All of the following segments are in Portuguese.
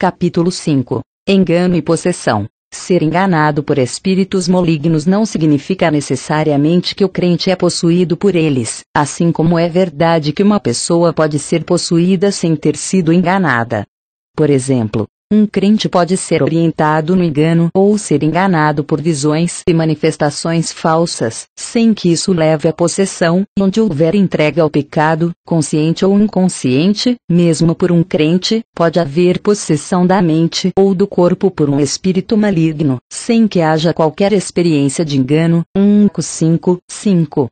Capítulo 5. Engano e possessão. Ser enganado por espíritos malignos não significa necessariamente que o crente é possuído por eles, assim como é verdade que uma pessoa pode ser possuída sem ter sido enganada. Por exemplo, um crente pode ser orientado no engano ou ser enganado por visões e manifestações falsas, sem que isso leve à possessão, onde houver entrega ao pecado, consciente ou inconsciente. Mesmo por um crente, pode haver possessão da mente ou do corpo por um espírito maligno, sem que haja qualquer experiência de engano. 5:5.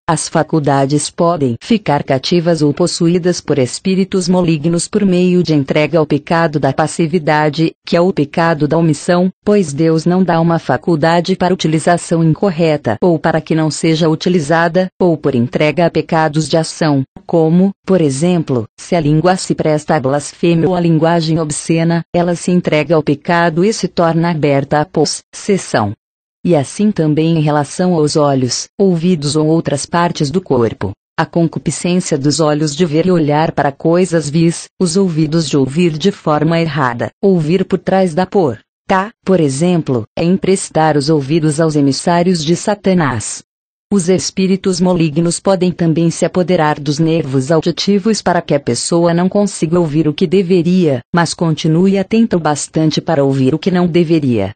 As faculdades podem ficar cativas ou possuídas por espíritos malignos por meio de entrega ao pecado da passividade, que é o pecado da omissão, pois Deus não dá uma faculdade para utilização incorreta ou para que não seja utilizada, ou por entrega a pecados de ação, como, por exemplo, se a língua se presta à blasfêmia ou à linguagem obscena, ela se entrega ao pecado e se torna aberta à possessão. E assim também em relação aos olhos, ouvidos ou outras partes do corpo. A concupiscência dos olhos de ver e olhar para coisas vis, os ouvidos de ouvir de forma errada, ouvir por trás da porta, por exemplo, é emprestar os ouvidos aos emissários de Satanás. Os espíritos malignos podem também se apoderar dos nervos auditivos para que a pessoa não consiga ouvir o que deveria, mas continue atenta o bastante para ouvir o que não deveria.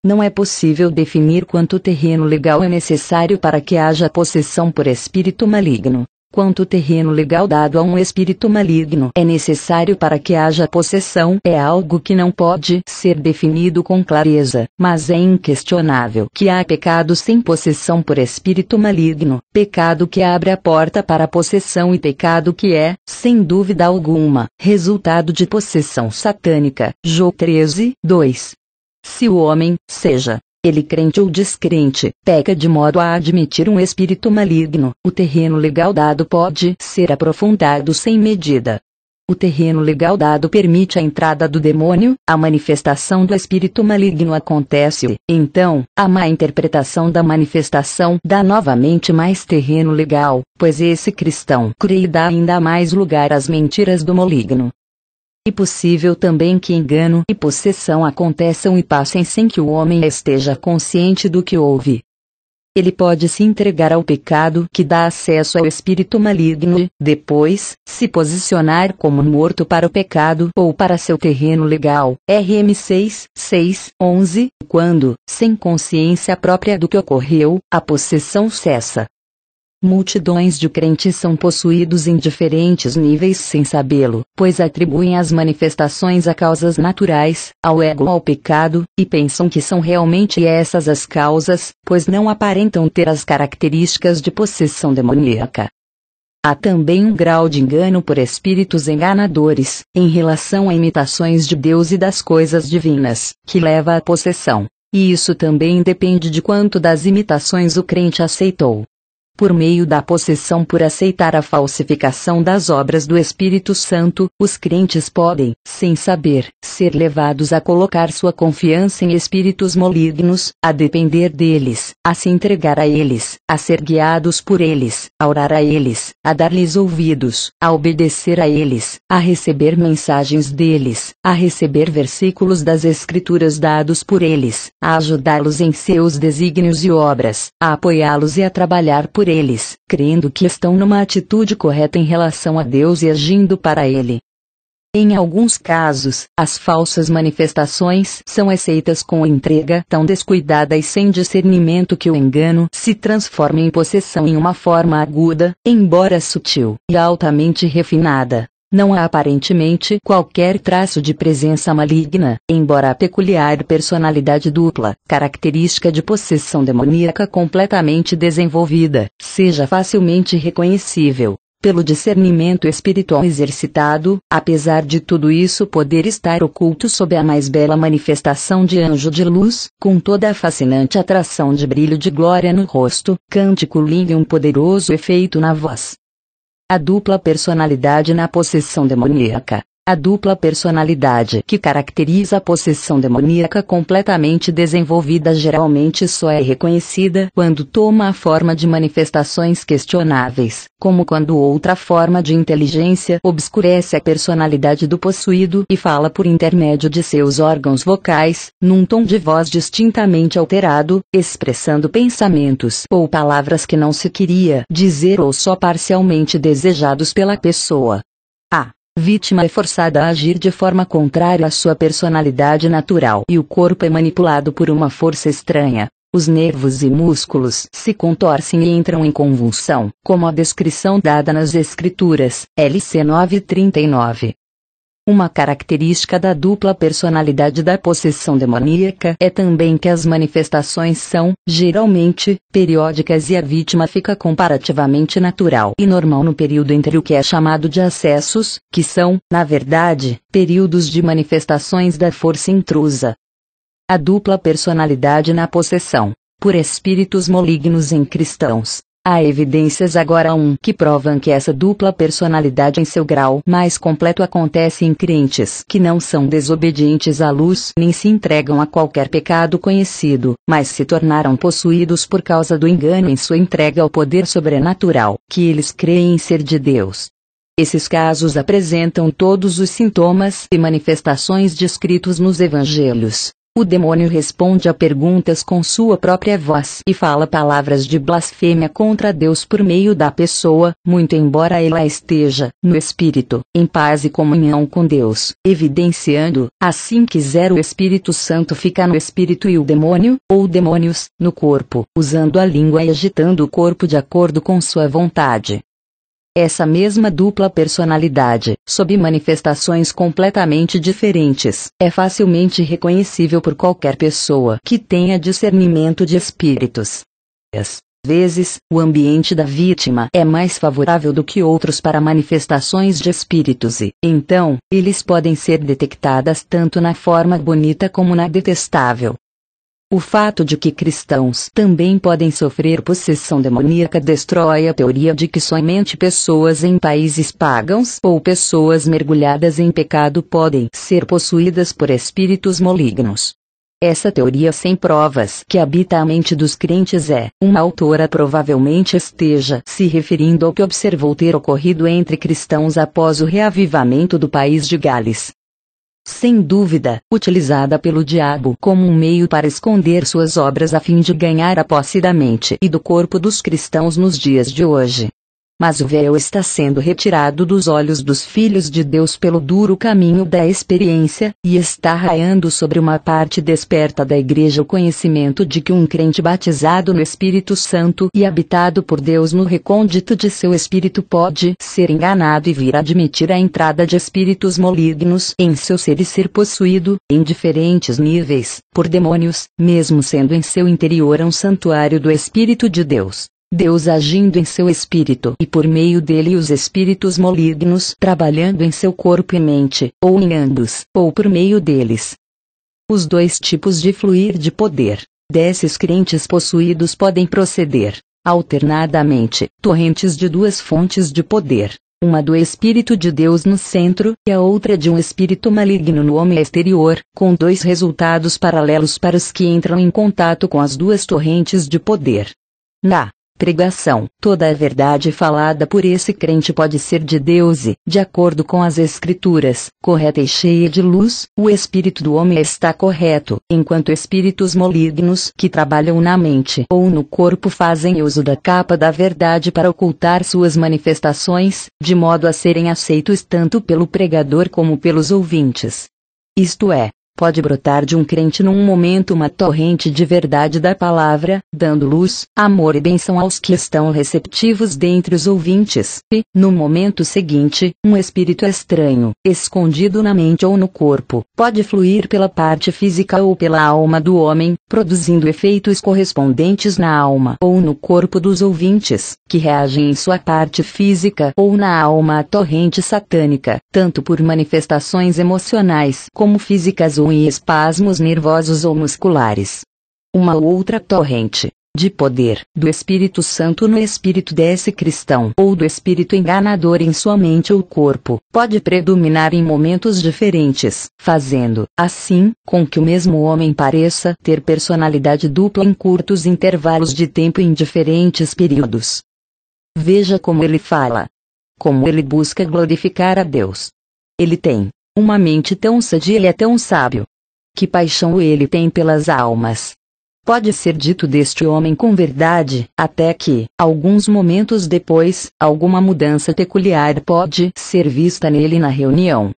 Não é possível definir quanto terreno legal é necessário para que haja possessão por espírito maligno. Quanto terreno legal dado a um espírito maligno é necessário para que haja possessão é algo que não pode ser definido com clareza, mas é inquestionável que há pecado sem possessão por espírito maligno, pecado que abre a porta para a possessão e pecado que é, sem dúvida alguma, resultado de possessão satânica. Jó 13:2. Se o homem, seja ele crente ou descrente, peca de modo a admitir um espírito maligno, o terreno legal dado pode ser aprofundado sem medida. O terreno legal dado permite a entrada do demônio, a manifestação do espírito maligno acontece, então, a má interpretação da manifestação dá novamente mais terreno legal, pois esse cristão crê e dá ainda mais lugar às mentiras do maligno. É possível também que engano e possessão aconteçam e passem sem que o homem esteja consciente do que ouve. Ele pode se entregar ao pecado que dá acesso ao espírito maligno e, depois, se posicionar como morto para o pecado ou para seu terreno legal. RM 6:11. Quando, sem consciência própria do que ocorreu, a possessão cessa. Multidões de crentes são possuídos em diferentes níveis sem sabê-lo, pois atribuem as manifestações a causas naturais, ao ego ou ao pecado, e pensam que são realmente essas as causas, pois não aparentam ter as características de possessão demoníaca. Há também um grau de engano por espíritos enganadores, em relação a imitações de Deus e das coisas divinas, que leva à possessão. E isso também depende de quanto das imitações o crente aceitou. Por meio da possessão por aceitar a falsificação das obras do Espírito Santo, os crentes podem, sem saber, ser levados a colocar sua confiança em espíritos malignos, a depender deles, a se entregar a eles, a ser guiados por eles, a orar a eles, a dar-lhes ouvidos, a obedecer a eles, a receber mensagens deles, a receber versículos das Escrituras dados por eles, a ajudá-los em seus desígnios e obras, a apoiá-los e a trabalhar por eles, crendo que estão numa atitude correta em relação a Deus e agindo para Ele. Em alguns casos, as falsas manifestações são aceitas com entrega tão descuidada e sem discernimento que o engano se transforma em possessão em uma forma aguda, embora sutil e altamente refinada. Não há aparentemente qualquer traço de presença maligna, embora a peculiar personalidade dupla, característica de possessão demoníaca completamente desenvolvida, seja facilmente reconhecível pelo discernimento espiritual exercitado. Apesar de tudo isso poder estar oculto sob a mais bela manifestação de anjo de luz, com toda a fascinante atração de brilho de glória no rosto, cântico lindo e um poderoso efeito na voz. A dupla personalidade na possessão demoníaca. A dupla personalidade que caracteriza a possessão demoníaca completamente desenvolvida geralmente só é reconhecida quando toma a forma de manifestações questionáveis, como quando outra forma de inteligência obscurece a personalidade do possuído e fala por intermédio de seus órgãos vocais, num tom de voz distintamente alterado, expressando pensamentos ou palavras que não se queria dizer ou só parcialmente desejados pela pessoa. A vítima é forçada a agir de forma contrária à sua personalidade natural e o corpo é manipulado por uma força estranha. Os nervos e músculos se contorcem e entram em convulsão, como a descrição dada nas Escrituras, LC 9:39. Uma característica da dupla personalidade da possessão demoníaca é também que as manifestações são, geralmente, periódicas e a vítima fica comparativamente natural e normal no período entre o que é chamado de acessos, que são, na verdade, períodos de manifestações da força intrusa. A dupla personalidade na possessão, por espíritos malignos em cristãos. Há evidências agora que provam que essa dupla personalidade em seu grau mais completo acontece em crentes que não são desobedientes à luz nem se entregam a qualquer pecado conhecido, mas se tornaram possuídos por causa do engano em sua entrega ao poder sobrenatural, que eles creem ser de Deus. Esses casos apresentam todos os sintomas e manifestações descritos nos evangelhos. O demônio responde a perguntas com sua própria voz e fala palavras de blasfêmia contra Deus por meio da pessoa, muito embora ela esteja, no espírito, em paz e comunhão com Deus, evidenciando, assim quiser o Espírito Santo fica no espírito e o demônio, ou demônios, no corpo, usando a língua e agitando o corpo de acordo com sua vontade. Essa mesma dupla personalidade, sob manifestações completamente diferentes, é facilmente reconhecível por qualquer pessoa que tenha discernimento de espíritos. Às vezes, o ambiente da vítima é mais favorável do que outros para manifestações de espíritos e, então, eles podem ser detectadas tanto na forma bonita como na detestável. O fato de que cristãos também podem sofrer possessão demoníaca destrói a teoria de que somente pessoas em países pagãos ou pessoas mergulhadas em pecado podem ser possuídas por espíritos malignos. Essa teoria sem provas que habita a mente dos crentes uma autora provavelmente esteja se referindo ao que observou ter ocorrido entre cristãos após o reavivamento do país de Gales. Sem dúvida, utilizada pelo diabo como um meio para esconder suas obras a fim de ganhar a posse da mente e do corpo dos cristãos nos dias de hoje. Mas o véu está sendo retirado dos olhos dos filhos de Deus pelo duro caminho da experiência, e está raiando sobre uma parte desperta da igreja o conhecimento de que um crente batizado no Espírito Santo e habitado por Deus no recôndito de seu espírito pode ser enganado e vir a admitir a entrada de espíritos malignos em seu ser e ser possuído, em diferentes níveis, por demônios, mesmo sendo em seu interior um santuário do Espírito de Deus. Deus agindo em seu espírito e por meio dele os espíritos malignos trabalhando em seu corpo e mente, ou em ambos, ou por meio deles. Os dois tipos de fluir de poder desses crentes possuídos podem proceder, alternadamente, torrentes de duas fontes de poder, uma do Espírito de Deus no centro, e a outra de um espírito maligno no homem exterior, com dois resultados paralelos para os que entram em contato com as duas torrentes de poder. Na pregação, toda a verdade falada por esse crente pode ser de Deus e, de acordo com as Escrituras, correta e cheia de luz, o espírito do homem está correto, enquanto espíritos malignos que trabalham na mente ou no corpo fazem uso da capa da verdade para ocultar suas manifestações, de modo a serem aceitos tanto pelo pregador como pelos ouvintes. Isto é, pode brotar de um crente num momento uma torrente de verdade da palavra, dando luz, amor e bênção aos que estão receptivos dentre os ouvintes, e, no momento seguinte, um espírito estranho, escondido na mente ou no corpo, pode fluir pela parte física ou pela alma do homem, produzindo efeitos correspondentes na alma ou no corpo dos ouvintes, que reagem em sua parte física ou na alma à torrente satânica, tanto por manifestações emocionais como físicas ou em espasmos nervosos ou musculares. Uma outra torrente, de poder, do Espírito Santo no espírito desse cristão, ou do espírito enganador em sua mente ou corpo, pode predominar em momentos diferentes, fazendo, assim, com que o mesmo homem pareça ter personalidade dupla em curtos intervalos de tempo em diferentes períodos. Veja como ele fala. Como ele busca glorificar a Deus. Ele tem uma mente tão sadia e é tão sábio. Que paixão ele tem pelas almas. Pode ser dito deste homem com verdade, até que, alguns momentos depois, alguma mudança peculiar pode ser vista nele na reunião.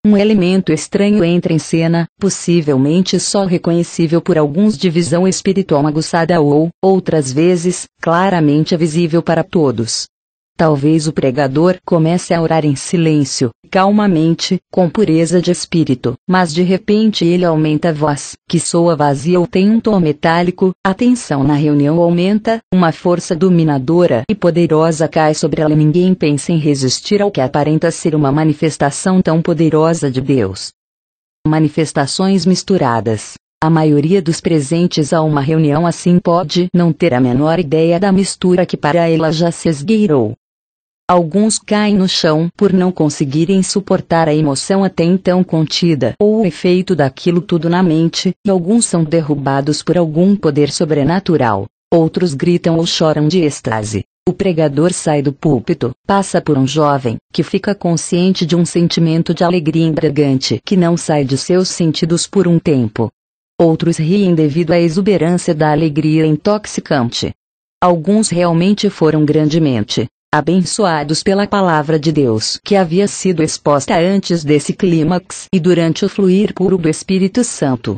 Um elemento estranho entra em cena, possivelmente só reconhecível por alguns de visão espiritual aguçada ou, outras vezes, claramente visível para todos. Talvez o pregador comece a orar em silêncio, calmamente, com pureza de espírito, mas de repente ele aumenta a voz, que soa vazia ou tem um tom metálico, a tensão na reunião aumenta, uma força dominadora e poderosa cai sobre ela e ninguém pensa em resistir ao que aparenta ser uma manifestação tão poderosa de Deus. Manifestações misturadas. A maioria dos presentes a uma reunião assim pode não ter a menor ideia da mistura que para ela já se esgueirou. Alguns caem no chão por não conseguirem suportar a emoção até então contida ou o efeito daquilo tudo na mente, e alguns são derrubados por algum poder sobrenatural. Outros gritam ou choram de êxtase. O pregador sai do púlpito, passa por um jovem, que fica consciente de um sentimento de alegria embriagante que não sai de seus sentidos por um tempo. Outros riem devido à exuberância da alegria intoxicante. Alguns realmente foram grandemente abençoados pela palavra de Deus que havia sido exposta antes desse clímax e durante o fluir puro do Espírito Santo.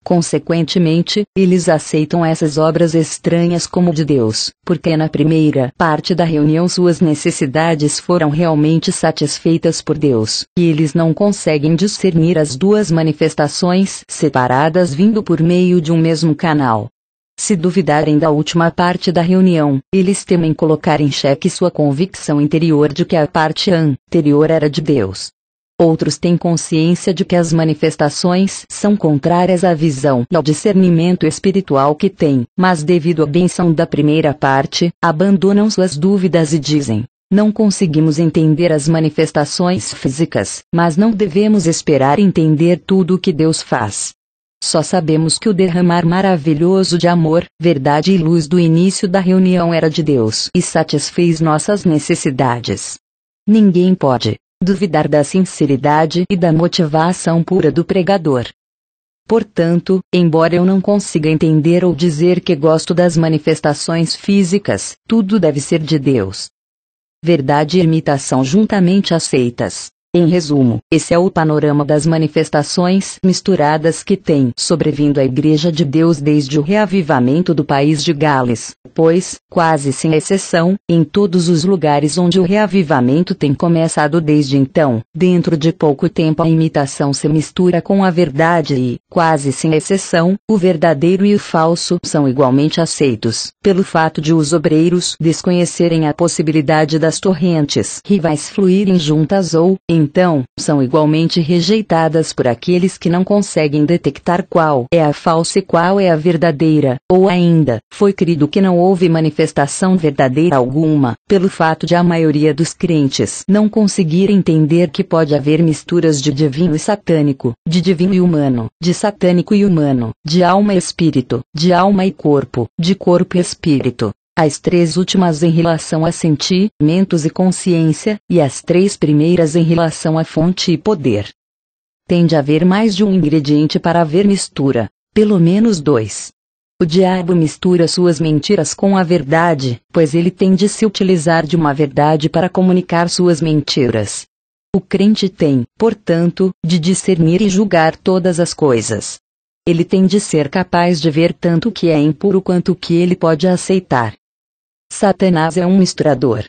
Consequentemente, eles aceitam essas obras estranhas como de Deus, porque na primeira parte da reunião suas necessidades foram realmente satisfeitas por Deus, e eles não conseguem discernir as duas manifestações separadas vindo por meio de um mesmo canal. Se duvidarem da última parte da reunião, eles temem colocar em xeque sua convicção interior de que a parte anterior era de Deus. Outros têm consciência de que as manifestações são contrárias à visão e ao discernimento espiritual que têm, mas devido à benção da primeira parte, abandonam suas dúvidas e dizem: não conseguimos entender as manifestações físicas, mas não devemos esperar entender tudo o que Deus faz. Só sabemos que o derramar maravilhoso de amor, verdade e luz do início da reunião era de Deus e satisfez nossas necessidades. Ninguém pode duvidar da sinceridade e da motivação pura do pregador. Portanto, embora eu não consiga entender ou dizer que gosto das manifestações físicas, tudo deve ser de Deus. Verdade e imitação juntamente aceitas. Em resumo, esse é o panorama das manifestações misturadas que tem sobrevindo à Igreja de Deus desde o reavivamento do país de Gales, pois, quase sem exceção, em todos os lugares onde o reavivamento tem começado desde então, dentro de pouco tempo a imitação se mistura com a verdade e, quase sem exceção, o verdadeiro e o falso são igualmente aceitos, pelo fato de os obreiros desconhecerem a possibilidade das torrentes rivais fluírem juntas ou, então, são igualmente rejeitadas por aqueles que não conseguem detectar qual é a falsa e qual é a verdadeira, ou ainda, foi crido que não houve manifestação verdadeira alguma, pelo fato de a maioria dos crentes não conseguir entender que pode haver misturas de divino e satânico, de divino e humano, de satânico e humano, de alma e espírito, de alma e corpo, de corpo e espírito. As três últimas em relação a sentimentos e consciência, e as três primeiras em relação a fonte e poder. Tem de haver mais de um ingrediente para haver mistura, pelo menos dois. O diabo mistura suas mentiras com a verdade, pois ele tem de se utilizar de uma verdade para comunicar suas mentiras. O crente tem, portanto, de discernir e julgar todas as coisas. Ele tem de ser capaz de ver tanto o que é impuro quanto o que ele pode aceitar. Satanás é um misturador.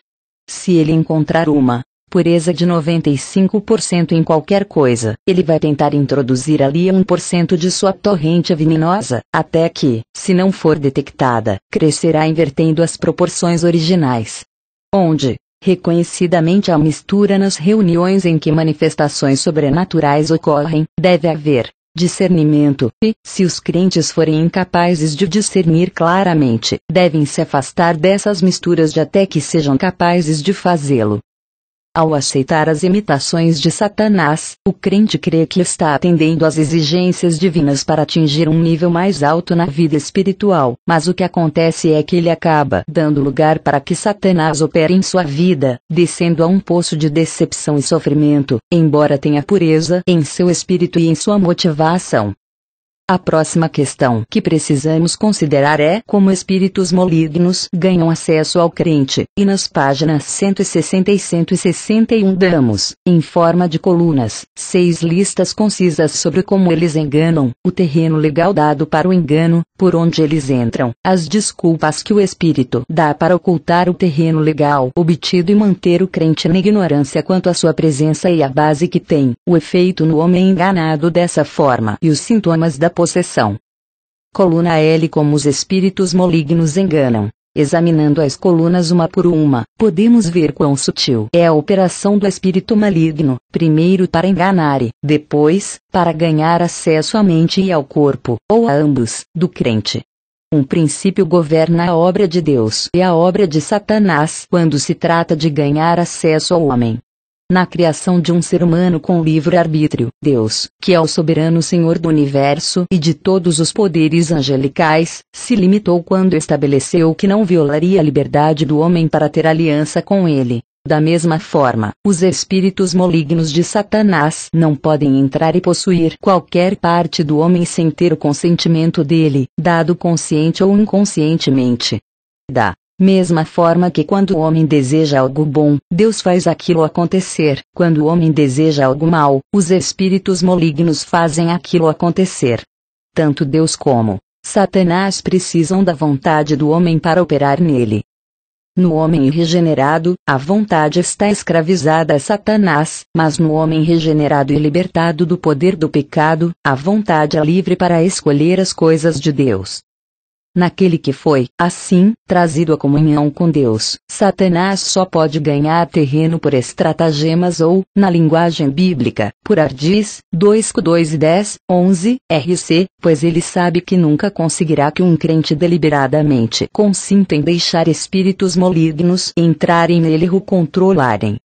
Se ele encontrar uma pureza de 95% em qualquer coisa, ele vai tentar introduzir ali 1% de sua torrente venenosa, até que, se não for detectada, crescerá invertendo as proporções originais. Onde, reconhecidamente há mistura nas reuniões em que manifestações sobrenaturais ocorrem, deve haver discernimento, e, se os crentes forem incapazes de discernir claramente, devem se afastar dessas misturas de até que sejam capazes de fazê-lo. Ao aceitar as imitações de Satanás, o crente crê que está atendendo às exigências divinas para atingir um nível mais alto na vida espiritual, mas o que acontece é que ele acaba dando lugar para que Satanás opere em sua vida, descendo a um poço de decepção e sofrimento, embora tenha pureza em seu espírito e em sua motivação. A próxima questão que precisamos considerar é como espíritos malignos ganham acesso ao crente, e nas páginas 160 e 161 damos, em forma de colunas, 6 listas concisas sobre como eles enganam, o terreno legal dado para o engano, por onde eles entram, as desculpas que o espírito dá para ocultar o terreno legal obtido e manter o crente na ignorância quanto à sua presença e a base que tem, o efeito no homem enganado dessa forma e os sintomas da possessão. Coluna L. Como os espíritos malignos enganam. Examinando as colunas uma por uma, podemos ver quão sutil é a operação do espírito maligno, primeiro para enganar e, depois, para ganhar acesso à mente e ao corpo, ou a ambos, do crente. Um princípio governa a obra de Deus e a obra de Satanás quando se trata de ganhar acesso ao homem. Na criação de um ser humano com livre-arbítrio, Deus, que é o soberano Senhor do universo e de todos os poderes angelicais, se limitou quando estabeleceu que não violaria a liberdade do homem para ter aliança com ele. Da mesma forma, os espíritos malignos de Satanás não podem entrar e possuir qualquer parte do homem sem ter o consentimento dele, dado consciente ou inconscientemente. Da mesma forma que quando o homem deseja algo bom, Deus faz aquilo acontecer, quando o homem deseja algo mal, os espíritos malignos fazem aquilo acontecer. Tanto Deus como Satanás precisam da vontade do homem para operar nele. No homem regenerado, a vontade está escravizada a Satanás, mas no homem regenerado e libertado do poder do pecado, a vontade é livre para escolher as coisas de Deus. Naquele que foi, assim, trazido à comunhão com Deus, Satanás só pode ganhar terreno por estratagemas ou, na linguagem bíblica, por ardis, 2:2-10, 11, RC, pois ele sabe que nunca conseguirá que um crente deliberadamente consinta em deixar espíritos malignos entrarem nele e o controlarem.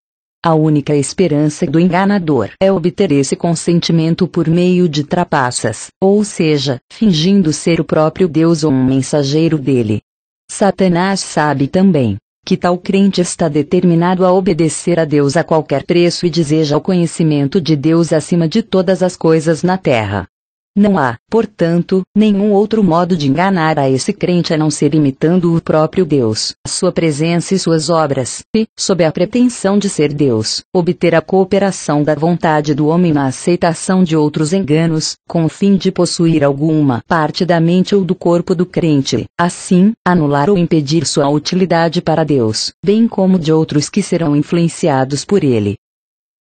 A única esperança do enganador é obter esse consentimento por meio de trapaças, ou seja, fingindo ser o próprio Deus ou um mensageiro dele. Satanás sabe também que tal crente está determinado a obedecer a Deus a qualquer preço e deseja o conhecimento de Deus acima de todas as coisas na terra. Não há, portanto, nenhum outro modo de enganar a esse crente a não ser imitando o próprio Deus, sua presença e suas obras, e, sob a pretensão de ser Deus, obter a cooperação da vontade do homem na aceitação de outros enganos, com o fim de possuir alguma parte da mente ou do corpo do crente, assim, anular ou impedir sua utilidade para Deus, bem como de outros que serão influenciados por ele.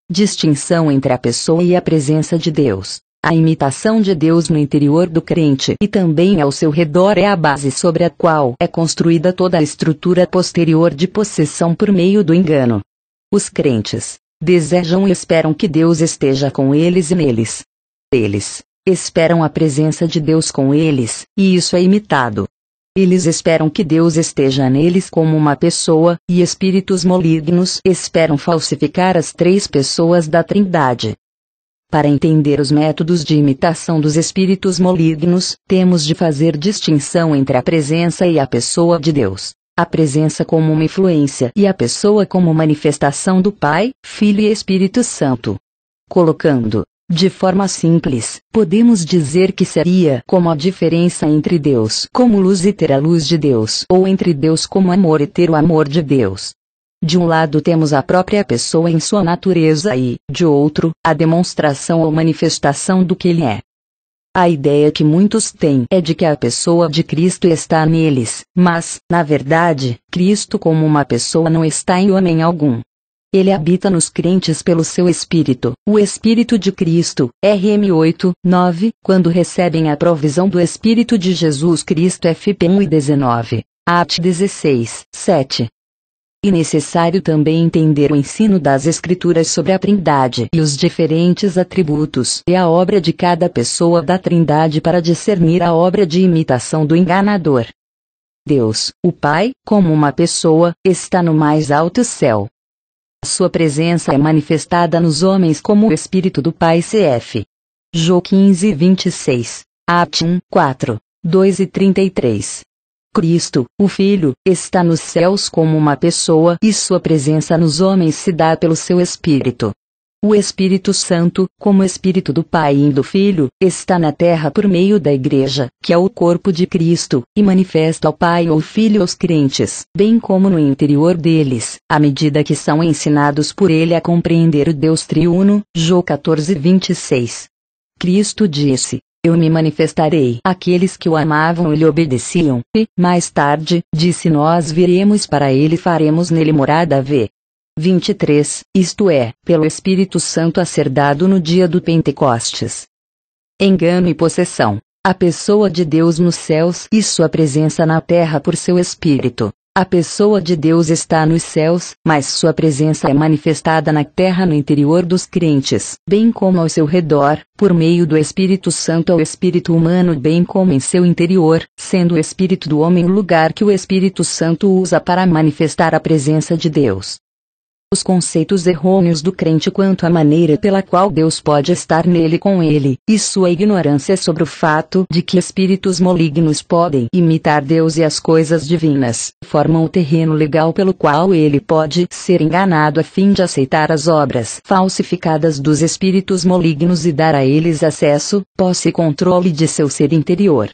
Distinção entre a pessoa e a presença de Deus. A imitação de Deus no interior do crente e também ao seu redor é a base sobre a qual é construída toda a estrutura posterior de possessão por meio do engano. Os crentes desejam e esperam que Deus esteja com eles e neles. Eles esperam a presença de Deus com eles, e isso é imitado. Eles esperam que Deus esteja neles como uma pessoa, e espíritos malignos esperam falsificar as 3 pessoas da Trindade. Para entender os métodos de imitação dos espíritos malignos, temos de fazer distinção entre a presença e a pessoa de Deus. A presença como uma influência e a pessoa como manifestação do Pai, Filho e Espírito Santo. Colocando de forma simples, podemos dizer que seria como a diferença entre Deus como luz e ter a luz de Deus, ou entre Deus como amor e ter o amor de Deus. De um lado temos a própria pessoa em sua natureza e, de outro, a demonstração ou manifestação do que ele é. A ideia que muitos têm é de que a pessoa de Cristo está neles, mas, na verdade, Cristo como uma pessoa não está em homem algum. Ele habita nos crentes pelo seu Espírito, o Espírito de Cristo, RM 8, 9, quando recebem a provisão do Espírito de Jesus Cristo FP 1 e 19, AT 16, 7. E necessário também entender o ensino das Escrituras sobre a Trindade e os diferentes atributos e a obra de cada pessoa da Trindade para discernir a obra de imitação do enganador. Deus, o Pai, como uma pessoa, está no mais alto céu. Sua presença é manifestada nos homens como o Espírito do Pai cf. Jó 15:26, Apt 1, 4, 2 e 33. Cristo, o Filho, está nos céus como uma pessoa e sua presença nos homens se dá pelo seu Espírito. O Espírito Santo, como Espírito do Pai e do Filho, está na terra por meio da Igreja, que é o corpo de Cristo, e manifesta ao Pai ou Filho aos crentes, bem como no interior deles, à medida que são ensinados por ele a compreender o Deus triuno. Jó 14:26. Cristo disse: Eu me manifestarei àqueles que o amavam e lhe obedeciam, e, mais tarde, disse: Nós viremos para ele e faremos nele morada. V. 23, isto é, pelo Espírito Santo a ser dado no dia do Pentecostes. Engano e possessão. A pessoa de Deus nos céus e sua presença na terra por seu Espírito. A pessoa de Deus está nos céus, mas sua presença é manifestada na terra no interior dos crentes, bem como ao seu redor, por meio do Espírito Santo ao espírito humano bem como em seu interior, sendo o espírito do homem o lugar que o Espírito Santo usa para manifestar a presença de Deus. Os conceitos errôneos do crente quanto à maneira pela qual Deus pode estar nele com ele, e sua ignorância sobre o fato de que espíritos malignos podem imitar Deus e as coisas divinas, formam o terreno legal pelo qual ele pode ser enganado a fim de aceitar as obras falsificadas dos espíritos malignos e dar a eles acesso, posse e controle de seu ser interior.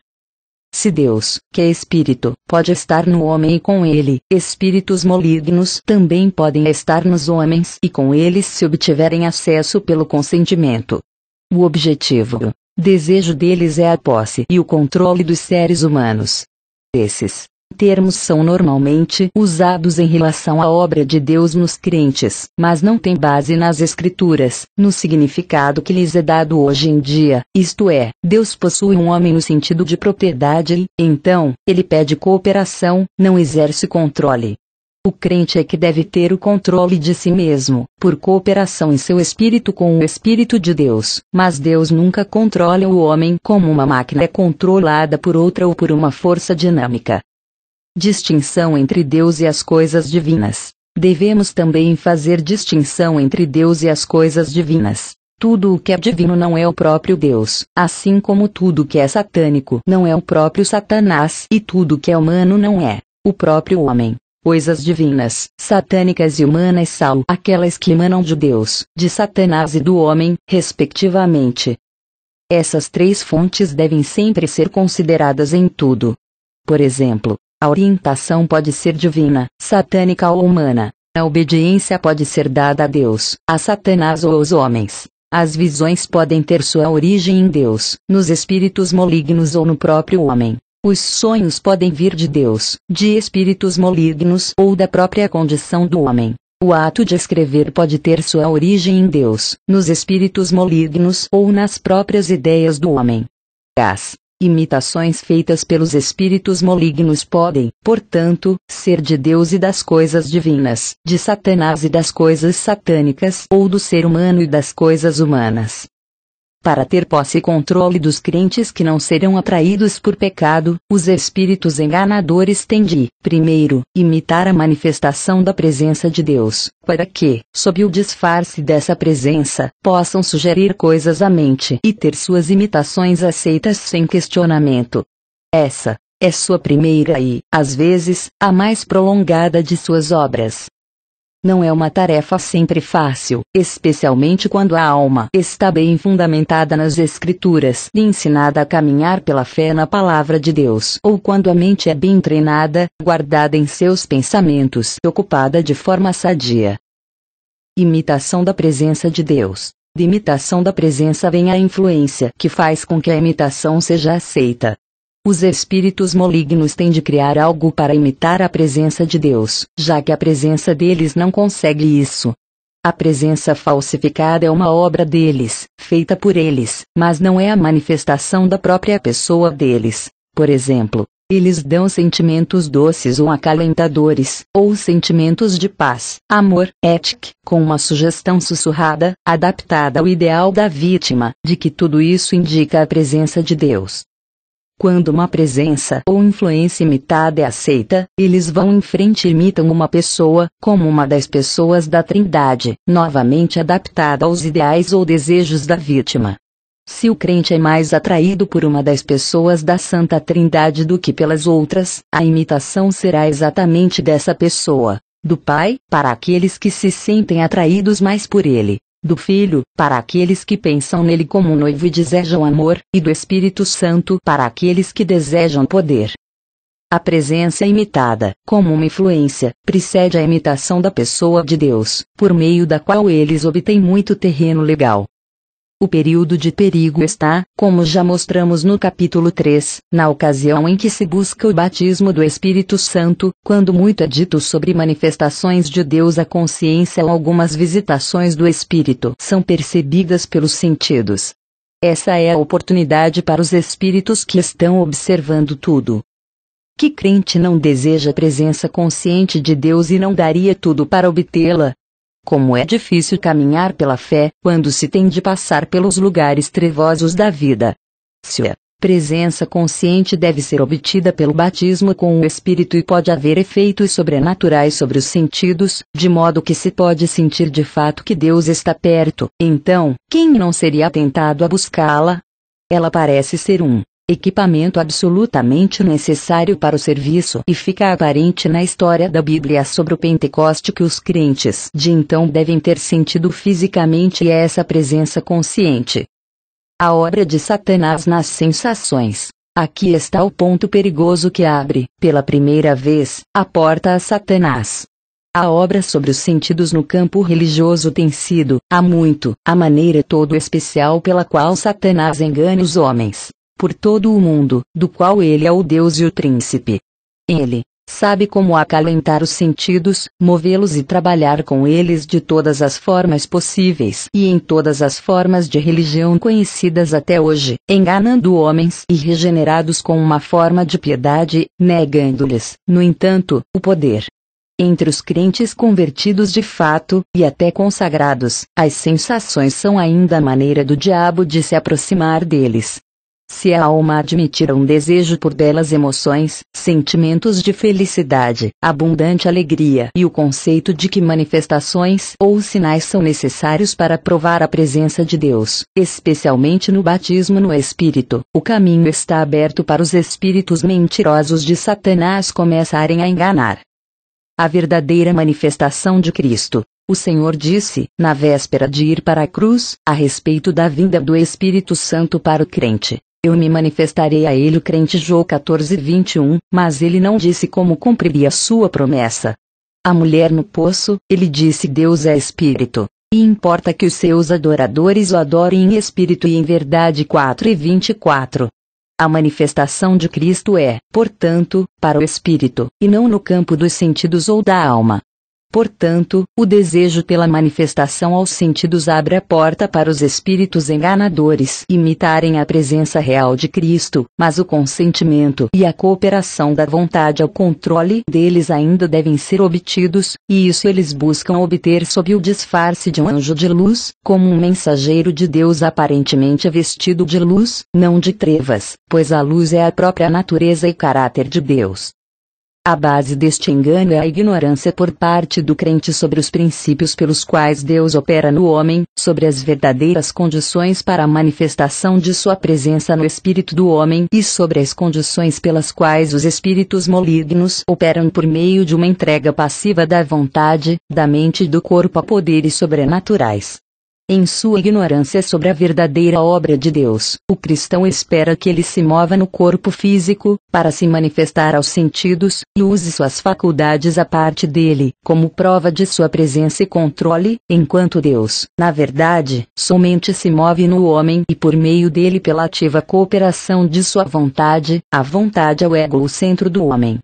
Se Deus, que é Espírito, pode estar no homem e com ele, espíritos malignos também podem estar nos homens e com eles se obtiverem acesso pelo consentimento. O objetivo, desejo deles é a posse e o controle dos seres humanos. Esses termos são normalmente usados em relação à obra de Deus nos crentes, mas não têm base nas Escrituras, no significado que lhes é dado hoje em dia, isto é, Deus possui um homem no sentido de propriedade e, então, ele pede cooperação, não exerce controle. O crente é que deve ter o controle de si mesmo, por cooperação em seu espírito com o Espírito de Deus, mas Deus nunca controla o homem como uma máquina é controlada por outra ou por uma força dinâmica. Distinção entre Deus e as coisas divinas. Devemos também fazer distinção entre Deus e as coisas divinas. Tudo o que é divino não é o próprio Deus, assim como tudo o que é satânico não é o próprio Satanás, e tudo o que é humano não é o próprio homem. Coisas divinas, satânicas e humanas são aquelas que emanam de Deus, de Satanás e do homem, respectivamente. Essas três fontes devem sempre ser consideradas em tudo. Por exemplo, a orientação pode ser divina, satânica ou humana. A obediência pode ser dada a Deus, a Satanás ou aos homens. As visões podem ter sua origem em Deus, nos espíritos malignos ou no próprio homem. Os sonhos podem vir de Deus, de espíritos malignos ou da própria condição do homem. O ato de escrever pode ter sua origem em Deus, nos espíritos malignos ou nas próprias ideias do homem. As imitações feitas pelos espíritos malignos podem, portanto, ser de Deus e das coisas divinas, de Satanás e das coisas satânicas, ou do ser humano e das coisas humanas. Para ter posse e controle dos crentes que não serão atraídos por pecado, os espíritos enganadores têm de, primeiro, imitar a manifestação da presença de Deus, para que, sob o disfarce dessa presença, possam sugerir coisas à mente e ter suas imitações aceitas sem questionamento. Essa é sua primeira e, às vezes, a mais prolongada de suas obras. Não é uma tarefa sempre fácil, especialmente quando a alma está bem fundamentada nas Escrituras e ensinada a caminhar pela fé na Palavra de Deus, ou quando a mente é bem treinada, guardada em seus pensamentos e ocupada de forma sadia. Imitação da presença de Deus. De imitação da presença vem a influência que faz com que a imitação seja aceita. Os espíritos malignos têm de criar algo para imitar a presença de Deus, já que a presença deles não consegue isso. A presença falsificada é uma obra deles, feita por eles, mas não é a manifestação da própria pessoa deles. Por exemplo, Eles dão sentimentos doces ou acalentadores, ou sentimentos de paz, amor, ética, com uma sugestão sussurrada, adaptada ao ideal da vítima, de que tudo isso indica a presença de Deus. Quando uma presença ou influência imitada é aceita, eles vão em frente e imitam uma pessoa, como uma das pessoas da Trindade, novamente adaptada aos ideais ou desejos da vítima. Se o crente é mais atraído por uma das pessoas da Santa Trindade do que pelas outras, a imitação será exatamente dessa pessoa. Do Pai, para aqueles que se sentem atraídos mais por ele. Do Filho, para aqueles que pensam nele como um noivo e desejam amor, e do Espírito Santo, para aqueles que desejam poder. A presença imitada, como uma influência, precede a imitação da pessoa de Deus, por meio da qual eles obtêm muito terreno legal. O período de perigo está, como já mostramos no capítulo 3, na ocasião em que se busca o batismo do Espírito Santo, quando muito é dito sobre manifestações de Deus à consciência ou algumas visitações do Espírito são percebidas pelos sentidos. Essa é a oportunidade para os espíritos que estão observando tudo. Que crente não deseja a presença consciente de Deus e não daria tudo para obtê-la? Como é difícil caminhar pela fé, quando se tem de passar pelos lugares trevosos da vida. Se a presença consciente deve ser obtida pelo batismo com o Espírito e pode haver efeitos sobrenaturais sobre os sentidos, de modo que se pode sentir de fato que Deus está perto, então, quem não seria tentado a buscá-la? Ela parece ser um equipamento absolutamente necessário para o serviço e fica aparente na história da Bíblia sobre o Pentecoste que os crentes de então devem ter sentido fisicamente e é essa presença consciente. A obra de Satanás nas sensações. Aqui está o ponto perigoso que abre, pela primeira vez, a porta a Satanás. A obra sobre os sentidos no campo religioso tem sido, há muito, a maneira todo especial pela qual Satanás engana os homens. Por todo o mundo, do qual ele é o Deus e o príncipe. Ele sabe como acalentar os sentidos, movê-los e trabalhar com eles de todas as formas possíveis e em todas as formas de religião conhecidas até hoje, enganando homens e regenerados com uma forma de piedade, negando-lhes, no entanto, o poder. Entre os crentes convertidos de fato, e até consagrados, as sensações são ainda a maneira do diabo de se aproximar deles. Se a alma admitir um desejo por belas emoções, sentimentos de felicidade, abundante alegria e o conceito de que manifestações ou sinais são necessários para provar a presença de Deus, especialmente no batismo no Espírito, o caminho está aberto para os espíritos mentirosos de Satanás começarem a enganar. A verdadeira manifestação de Cristo. O Senhor disse, na véspera de ir para a cruz, a respeito da vinda do Espírito Santo para o crente. Eu me manifestarei a ele, o crente João 14:21, mas ele não disse como cumpriria sua promessa. A mulher no poço, ele disse Deus é Espírito, e importa que os seus adoradores o adorem em espírito e em verdade 4:24. A manifestação de Cristo é, portanto, para o Espírito, e não no campo dos sentidos ou da alma. Portanto, o desejo pela manifestação aos sentidos abre a porta para os espíritos enganadores imitarem a presença real de Cristo, mas o consentimento e a cooperação da vontade ao controle deles ainda devem ser obtidos, e isso eles buscam obter sob o disfarce de um anjo de luz, como um mensageiro de Deus aparentemente vestido de luz, não de trevas, pois a luz é a própria natureza e caráter de Deus. A base deste engano é a ignorância por parte do crente sobre os princípios pelos quais Deus opera no homem, sobre as verdadeiras condições para a manifestação de sua presença no espírito do homem e sobre as condições pelas quais os espíritos malignos operam por meio de uma entrega passiva da vontade, da mente e do corpo a poderes sobrenaturais. Em sua ignorância sobre a verdadeira obra de Deus, o cristão espera que ele se mova no corpo físico, para se manifestar aos sentidos, e use suas faculdades à parte dele, como prova de sua presença e controle, enquanto Deus, na verdade, somente se move no homem e por meio dele pela ativa cooperação de sua vontade, a vontade é o ego, o centro do homem.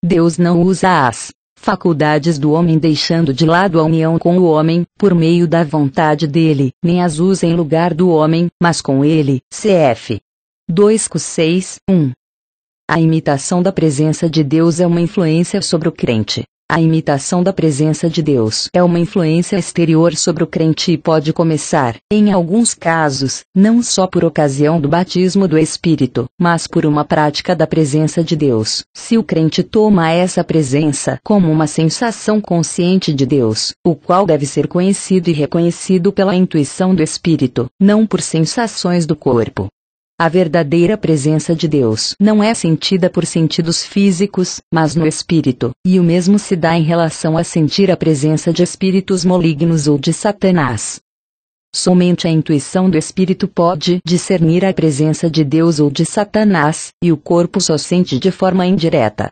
Deus não usa as faculdades do homem deixando de lado a união com o homem, por meio da vontade dele, nem as usa em lugar do homem, mas com ele, cf. 2:6:1. A imitação da presença de Deus é uma influência sobre o crente. A imitação da presença de Deus é uma influência exterior sobre o crente e pode começar, em alguns casos, não só por ocasião do batismo do Espírito, mas por uma prática da presença de Deus. Se o crente toma essa presença como uma sensação consciente de Deus, o qual deve ser conhecido e reconhecido pela intuição do Espírito, não por sensações do corpo. A verdadeira presença de Deus não é sentida por sentidos físicos, mas no espírito, e o mesmo se dá em relação a sentir a presença de espíritos malignos ou de Satanás. Somente a intuição do espírito pode discernir a presença de Deus ou de Satanás, e o corpo só sente de forma indireta.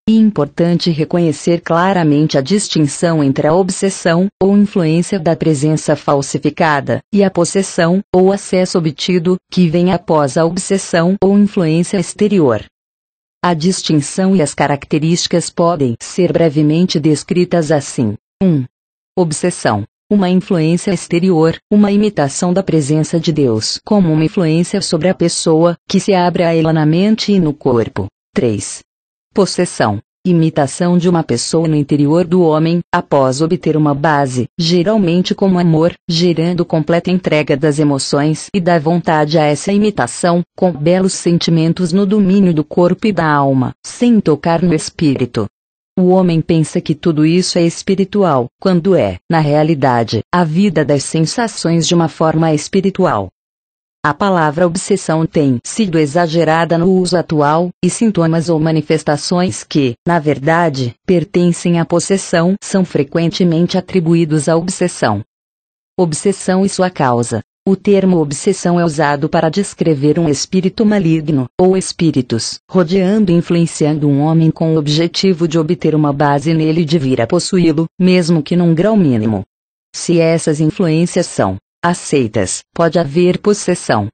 É importante reconhecer claramente a distinção entre a obsessão, ou influência da presença falsificada, e a possessão, ou acesso obtido, que vem após a obsessão ou influência exterior. A distinção e as características podem ser brevemente descritas assim. 1. Obsessão. Uma influência exterior, uma imitação da presença de Deus como uma influência sobre a pessoa, que se abre a ela na mente e no corpo. 3. Possessão. Imitação de uma pessoa no interior do homem, após obter uma base, geralmente como amor, gerando completa entrega das emoções e da vontade a essa imitação, com belos sentimentos no domínio do corpo e da alma, sem tocar no espírito. O homem pensa que tudo isso é espiritual, quando é, na realidade, a vida das sensações de uma forma espiritual. A palavra obsessão tem sido exagerada no uso atual, e sintomas ou manifestações que, na verdade, pertencem à possessão são frequentemente atribuídos à obsessão. Obsessão e sua causa. O termo obsessão é usado para descrever um espírito maligno, ou espíritos, rodeando e influenciando um homem com o objetivo de obter uma base nele e de vir a possuí-lo, mesmo que num grau mínimo. Se essas influências são aceitas, pode haver possessão.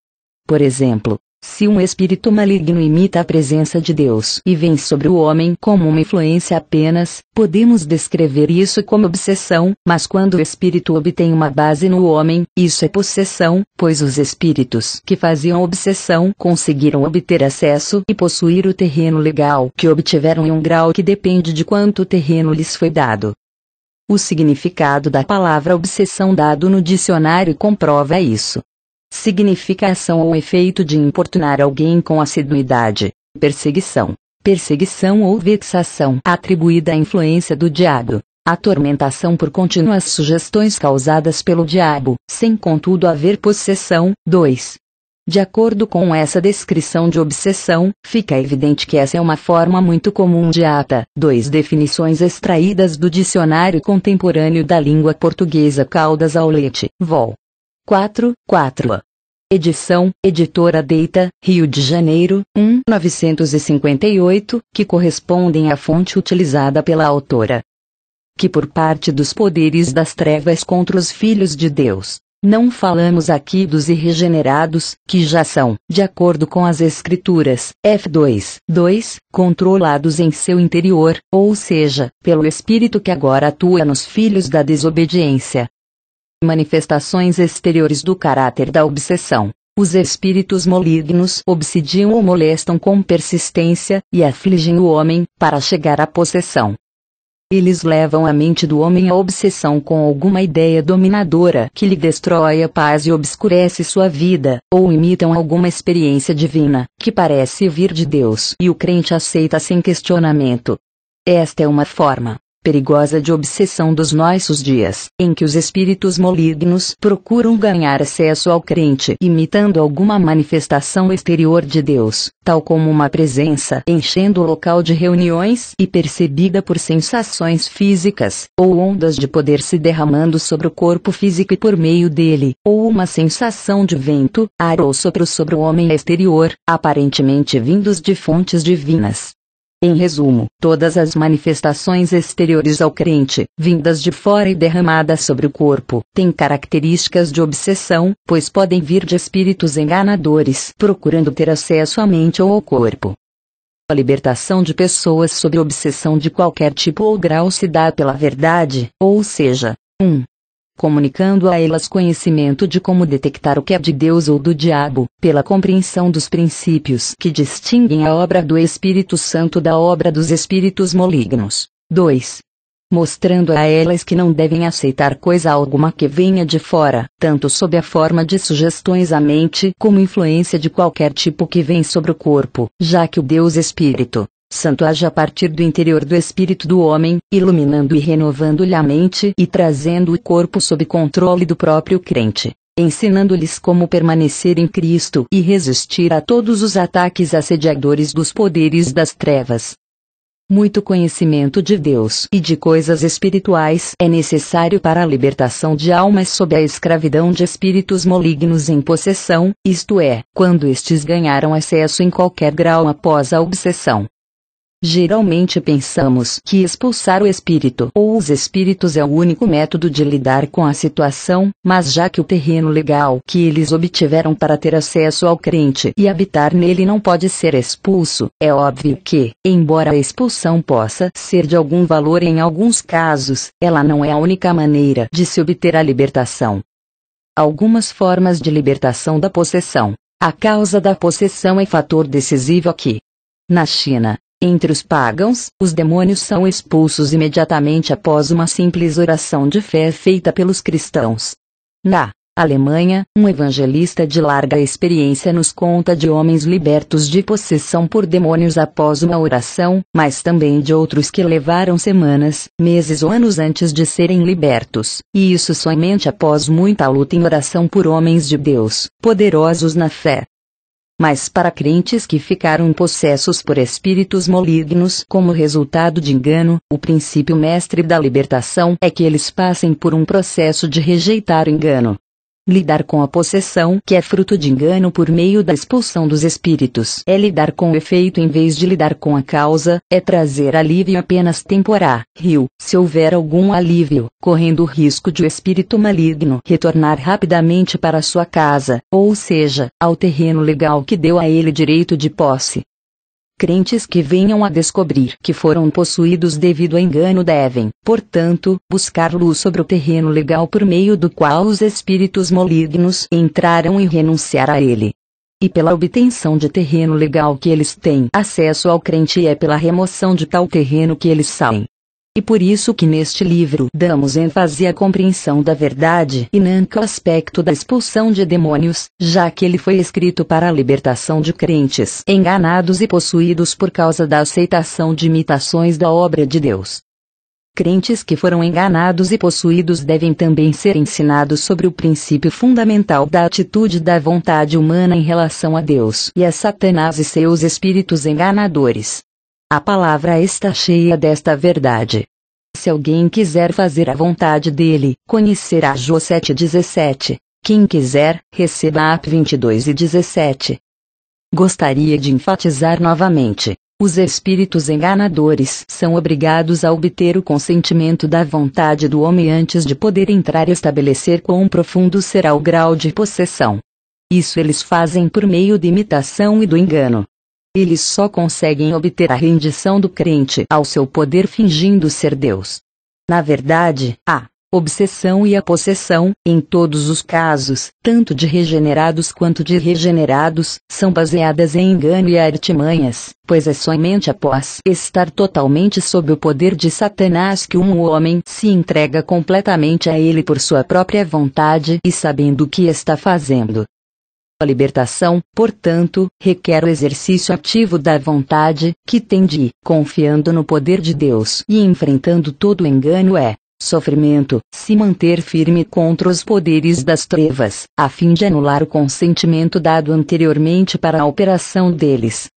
Por exemplo, se um espírito maligno imita a presença de Deus e vem sobre o homem como uma influência apenas, podemos descrever isso como obsessão, mas quando o espírito obtém uma base no homem, isso é possessão, pois os espíritos que faziam obsessão conseguiram obter acesso e possuir o terreno legal que obtiveram em um grau que depende de quanto terreno lhes foi dado. O significado da palavra obsessão dado no dicionário comprova isso. Significa ação ou efeito de importunar alguém com assiduidade, perseguição ou vexação atribuída à influência do diabo, atormentação por contínuas sugestões causadas pelo diabo, sem contudo haver possessão. 2. De acordo com essa descrição de obsessão, fica evidente que essa é uma forma muito comum de ata. 2 definições extraídas do Dicionário Contemporâneo da Língua Portuguesa Caldas ao Leite, Vol. 4. Edição, Editora Deita, Rio de Janeiro, 1958, que correspondem à fonte utilizada pela autora. Que por parte dos poderes das trevas contra os filhos de Deus. Não falamos aqui dos irregenerados, que já são, de acordo com as Escrituras, F2, controlados em seu interior, ou seja, pelo Espírito que agora atua nos filhos da desobediência. Manifestações exteriores do caráter da obsessão. Os espíritos malignos obsidiam ou molestam com persistência, e afligem o homem, para chegar à possessão. Eles levam a mente do homem à obsessão com alguma ideia dominadora que lhe destrói a paz e obscurece sua vida, ou imitam alguma experiência divina, que parece vir de Deus e o crente aceita sem questionamento. Esta é uma forma perigosa de obsessão dos nossos dias, em que os espíritos malignos procuram ganhar acesso ao crente imitando alguma manifestação exterior de Deus, tal como uma presença enchendo o local de reuniões e percebida por sensações físicas, ou ondas de poder se derramando sobre o corpo físico e por meio dele, ou uma sensação de vento, ar ou sopro sobre o homem exterior, aparentemente vindos de fontes divinas. Em resumo, todas as manifestações exteriores ao crente, vindas de fora e derramadas sobre o corpo, têm características de obsessão, pois podem vir de espíritos enganadores, procurando ter acesso à mente ou ao corpo. A libertação de pessoas sob obsessão de qualquer tipo ou grau se dá pela verdade, ou seja, 1. comunicando a elas conhecimento de como detectar o que é de Deus ou do diabo, pela compreensão dos princípios que distinguem a obra do Espírito Santo da obra dos espíritos malignos. 2. Mostrando a elas que não devem aceitar coisa alguma que venha de fora, tanto sob a forma de sugestões à mente como influência de qualquer tipo que vem sobre o corpo, já que o Deus Espírito Santo age a partir do interior do espírito do homem, iluminando e renovando-lhe a mente e trazendo o corpo sob controle do próprio crente, ensinando-lhes como permanecer em Cristo e resistir a todos os ataques assediadores dos poderes das trevas. Muito conhecimento de Deus e de coisas espirituais é necessário para a libertação de almas sob a escravidão de espíritos malignos em possessão, isto é, quando estes ganharam acesso em qualquer grau após a obsessão. Geralmente pensamos que expulsar o espírito ou os espíritos é o único método de lidar com a situação, mas já que o terreno legal que eles obtiveram para ter acesso ao crente e habitar nele não pode ser expulso, é óbvio que, embora a expulsão possa ser de algum valor em alguns casos, ela não é a única maneira de se obter a libertação. Algumas formas de libertação da possessão. A causa da possessão é fator decisivo aqui. Na China, entre os pagãos, os demônios são expulsos imediatamente após uma simples oração de fé feita pelos cristãos. Na Alemanha, um evangelista de larga experiência nos conta de homens libertos de possessão por demônios após uma oração, mas também de outros que levaram semanas, meses ou anos antes de serem libertos, e isso somente após muita luta em oração por homens de Deus, poderosos na fé. Mas para crentes que ficaram possessos por espíritos malignos como resultado de engano, o princípio mestre da libertação é que eles passem por um processo de rejeitar o engano. Lidar com a possessão, que é fruto de engano por meio da expulsão dos espíritos, é lidar com o efeito em vez de lidar com a causa, é trazer alívio apenas temporário, se houver algum alívio, correndo o risco de o espírito maligno retornar rapidamente para sua casa, ou seja, ao terreno legal que deu a ele direito de posse. Crentes que venham a descobrir que foram possuídos devido a engano devem, portanto, buscar luz sobre o terreno legal por meio do qual os espíritos malignos entraram e renunciar a ele. E pela obtenção de terreno legal que eles têm acesso ao crente é pela remoção de tal terreno que eles saem. E por isso que neste livro damos ênfase à compreensão da verdade e não ao aspecto da expulsão de demônios, já que ele foi escrito para a libertação de crentes enganados e possuídos por causa da aceitação de imitações da obra de Deus. Crentes que foram enganados e possuídos devem também ser ensinados sobre o princípio fundamental da atitude da vontade humana em relação a Deus e a Satanás e seus espíritos enganadores. A palavra está cheia desta verdade. Se alguém quiser fazer a vontade dele, conhecerá Jó 7,17. Quem quiser, receba Ap 22,17. Gostaria de enfatizar novamente. Os espíritos enganadores são obrigados a obter o consentimento da vontade do homem antes de poder entrar e estabelecer quão profundo será o grau de possessão. Isso eles fazem por meio de imitação e do engano. Eles só conseguem obter a rendição do crente ao seu poder fingindo ser Deus. Na verdade, a obsessão e a possessão, em todos os casos, tanto de regenerados quanto de regenerados, são baseadas em engano e artimanhas, pois é somente após estar totalmente sob o poder de Satanás que um homem se entrega completamente a ele por sua própria vontade e sabendo o que está fazendo. A libertação, portanto, requer o exercício ativo da vontade, que tem de ir confiando no poder de Deus e enfrentando todo o engano sofrimento, se manter firme contra os poderes das trevas, a fim de anular o consentimento dado anteriormente para a operação deles.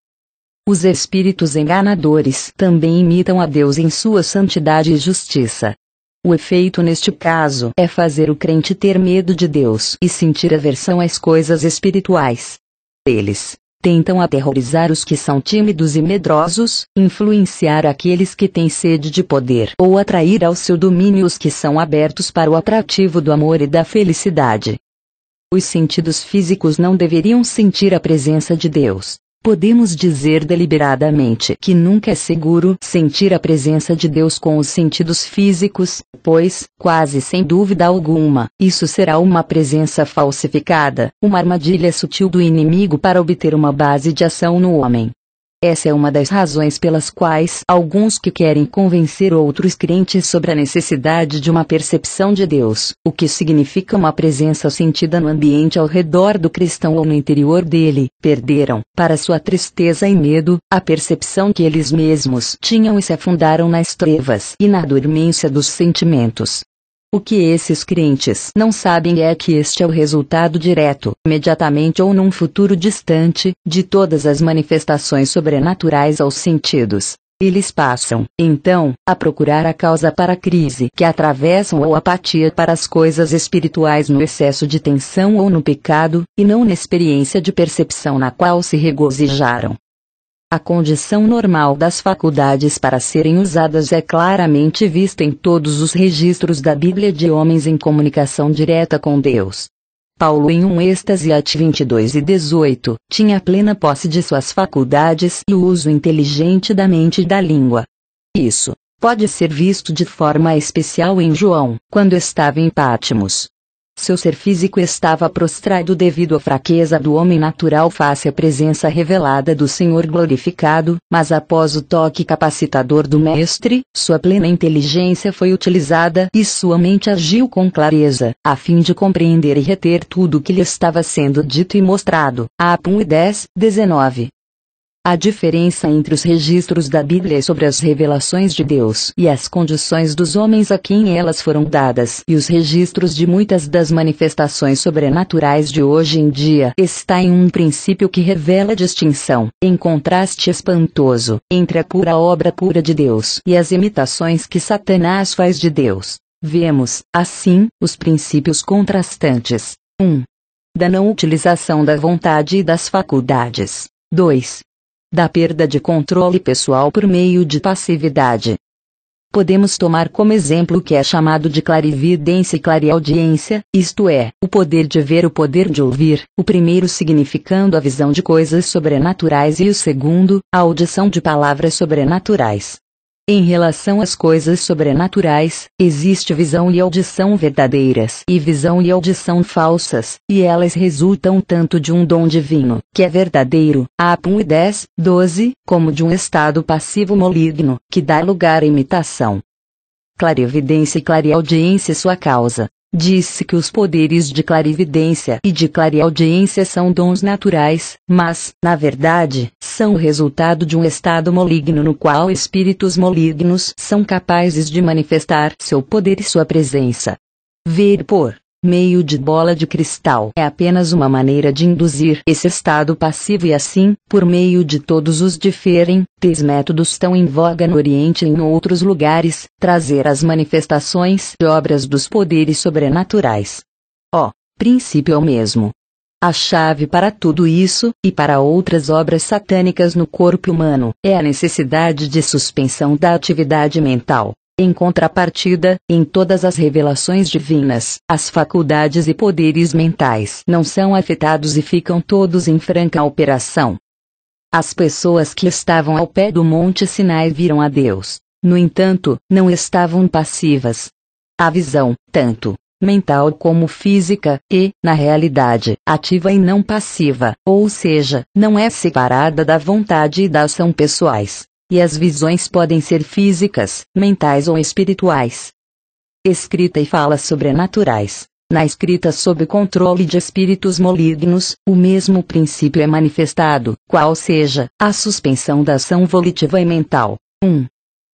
Os espíritos enganadores também imitam a Deus em sua santidade e justiça. O efeito neste caso é fazer o crente ter medo de Deus e sentir aversão às coisas espirituais. Eles tentam aterrorizar os que são tímidos e medrosos, influenciar aqueles que têm sede de poder ou atrair ao seu domínio os que são abertos para o atrativo do amor e da felicidade. Os sentidos físicos não deveriam sentir a presença de Deus. Podemos dizer deliberadamente que nunca é seguro sentir a presença de Deus com os sentidos físicos, pois, quase sem dúvida alguma, isso será uma presença falsificada, uma armadilha sutil do inimigo para obter uma base de ação no homem. Essa é uma das razões pelas quais alguns que querem convencer outros crentes sobre a necessidade de uma percepção de Deus, o que significa uma presença sentida no ambiente ao redor do cristão ou no interior dele, perderam, para sua tristeza e medo, a percepção que eles mesmos tinham e se afundaram nas trevas e na dormência dos sentimentos. O que esses crentes não sabem é que este é o resultado direto, imediatamente ou num futuro distante, de todas as manifestações sobrenaturais aos sentidos. Eles passam, então, a procurar a causa para a crise que atravessam ou a apatia para as coisas espirituais no excesso de tensão ou no pecado, e não na experiência de percepção na qual se regozijaram. A condição normal das faculdades para serem usadas é claramente vista em todos os registros da Bíblia de homens em comunicação direta com Deus. Paulo, em um êxtase at 22:18, tinha plena posse de suas faculdades e o uso inteligente da mente e da língua. Isso pode ser visto de forma especial em João, quando estava em Patmos. Seu ser físico estava prostrado devido à fraqueza do homem natural face à presença revelada do Senhor glorificado, mas após o toque capacitador do Mestre, sua plena inteligência foi utilizada e sua mente agiu com clareza, a fim de compreender e reter tudo o que lhe estava sendo dito e mostrado. Apum 10:19. A diferença entre os registros da Bíblia sobre as revelações de Deus e as condições dos homens a quem elas foram dadas e os registros de muitas das manifestações sobrenaturais de hoje em dia está em um princípio que revela a distinção, em contraste espantoso, entre a pura obra pura de Deus e as imitações que Satanás faz de Deus. Vemos, assim, os princípios contrastantes. 1. Da não utilização da vontade e das faculdades. 2. Da perda de controle pessoal por meio de passividade. Podemos tomar como exemplo o que é chamado de clarividência e clareaudiência, isto é, o poder de ver, o poder de ouvir, o primeiro significando a visão de coisas sobrenaturais e o segundo, a audição de palavras sobrenaturais. Em relação às coisas sobrenaturais, existe visão e audição verdadeiras e visão e audição falsas, e elas resultam tanto de um dom divino, que é verdadeiro, Apum 10:12, como de um estado passivo maligno, que dá lugar à imitação. Clarividência e clareaudiência. Sua causa. Disse que os poderes de clarividência e de clareaudiência são dons naturais, mas, na verdade, são o resultado de um estado maligno no qual espíritos malignos são capazes de manifestar seu poder e sua presença. Ver por meio de bola de cristal é apenas uma maneira de induzir esse estado passivo e assim, por meio de todos os diferentes métodos tão em voga no Oriente e em outros lugares, trazer as manifestações e obras dos poderes sobrenaturais. O princípio é o mesmo. A chave para tudo isso, e para outras obras satânicas no corpo humano, é a necessidade de suspensão da atividade mental. Em contrapartida, em todas as revelações divinas, as faculdades e poderes mentais não são afetados e ficam todos em franca operação. As pessoas que estavam ao pé do Monte Sinai viram a Deus. No entanto, não estavam passivas. A visão, tanto mental como física, e, na realidade, ativa e não passiva, ou seja, não é separada da vontade e da ação pessoais. E as visões podem ser físicas, mentais ou espirituais. Escrita e falas sobrenaturais. Na escrita sob controle de espíritos malignos, o mesmo princípio é manifestado, qual seja, a suspensão da ação volitiva e mental. 1.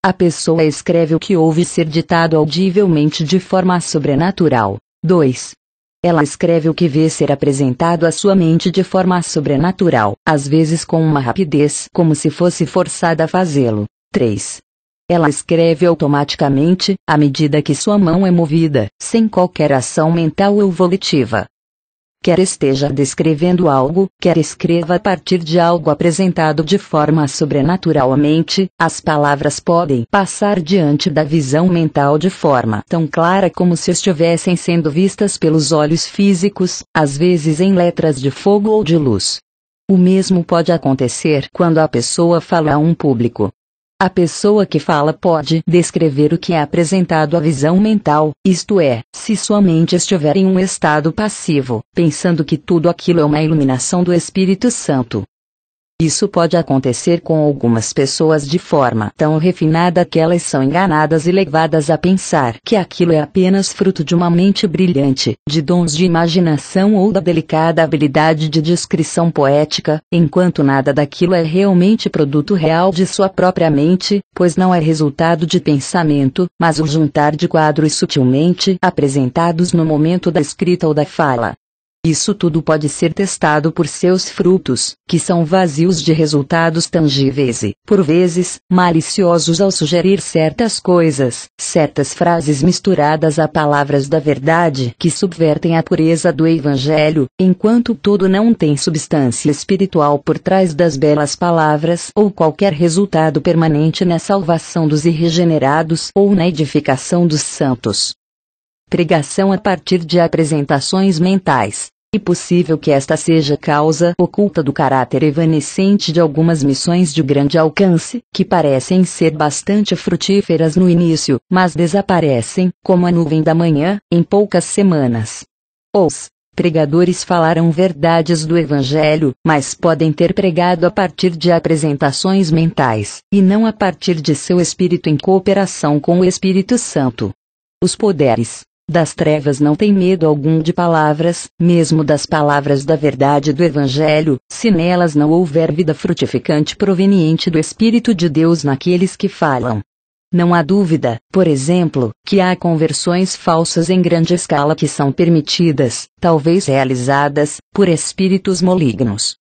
A pessoa escreve o que ouve ser ditado audivelmente de forma sobrenatural. 2. Ela escreve o que vê ser apresentado à sua mente de forma sobrenatural, às vezes com uma rapidez como se fosse forçada a fazê-lo. 3. Ela escreve automaticamente, à medida que sua mão é movida, sem qualquer ação mental ou volitiva. Quer esteja descrevendo algo, quer escreva a partir de algo apresentado de forma sobrenaturalmente, as palavras podem passar diante da visão mental de forma tão clara como se estivessem sendo vistas pelos olhos físicos, às vezes em letras de fogo ou de luz. O mesmo pode acontecer quando a pessoa fala a um público. A pessoa que fala pode descrever o que é apresentado à visão mental, isto é, se sua mente estiver em um estado passivo, pensando que tudo aquilo é uma iluminação do Espírito Santo. Isso pode acontecer com algumas pessoas de forma tão refinada que elas são enganadas e levadas a pensar que aquilo é apenas fruto de uma mente brilhante, de dons de imaginação ou da delicada habilidade de descrição poética, enquanto nada daquilo é realmente produto real de sua própria mente, pois não é resultado de pensamento, mas o juntar de quadros sutilmente apresentados no momento da escrita ou da fala. Isso tudo pode ser testado por seus frutos, que são vazios de resultados tangíveis e, por vezes, maliciosos ao sugerir certas coisas, certas frases misturadas a palavras da verdade que subvertem a pureza do Evangelho, enquanto tudo não tem substância espiritual por trás das belas palavras ou qualquer resultado permanente na salvação dos irregenerados ou na edificação dos santos. Pregação a partir de apresentações mentais. É possível que esta seja causa oculta do caráter evanescente de algumas missões de grande alcance, que parecem ser bastante frutíferas no início, mas desaparecem, como a nuvem da manhã, em poucas semanas. Os pregadores falaram verdades do Evangelho, mas podem ter pregado a partir de apresentações mentais, e não a partir de seu espírito em cooperação com o Espírito Santo. Os poderes das trevas não têm medo algum de palavras, mesmo das palavras da verdade do Evangelho, se nelas não houver vida frutificante proveniente do Espírito de Deus naqueles que falam. Não há dúvida, por exemplo, que há conversões falsas em grande escala que são permitidas, talvez realizadas, por espíritos malignos.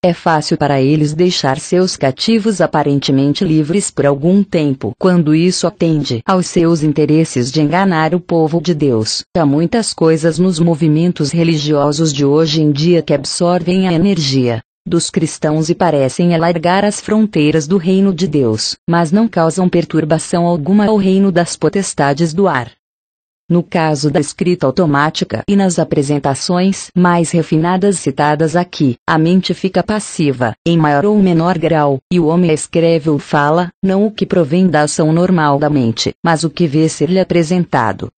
É fácil para eles deixar seus cativos aparentemente livres por algum tempo quando isso atende aos seus interesses de enganar o povo de Deus. Há muitas coisas nos movimentos religiosos de hoje em dia que absorvem a energia dos cristãos e parecem alargar as fronteiras do reino de Deus, mas não causam perturbação alguma ao reino das potestades do ar. No caso da escrita automática e nas apresentações mais refinadas citadas aqui, a mente fica passiva, em maior ou menor grau, e o homem escreve ou fala, não o que provém da ação normal da mente, mas o que vê ser-lhe apresentado.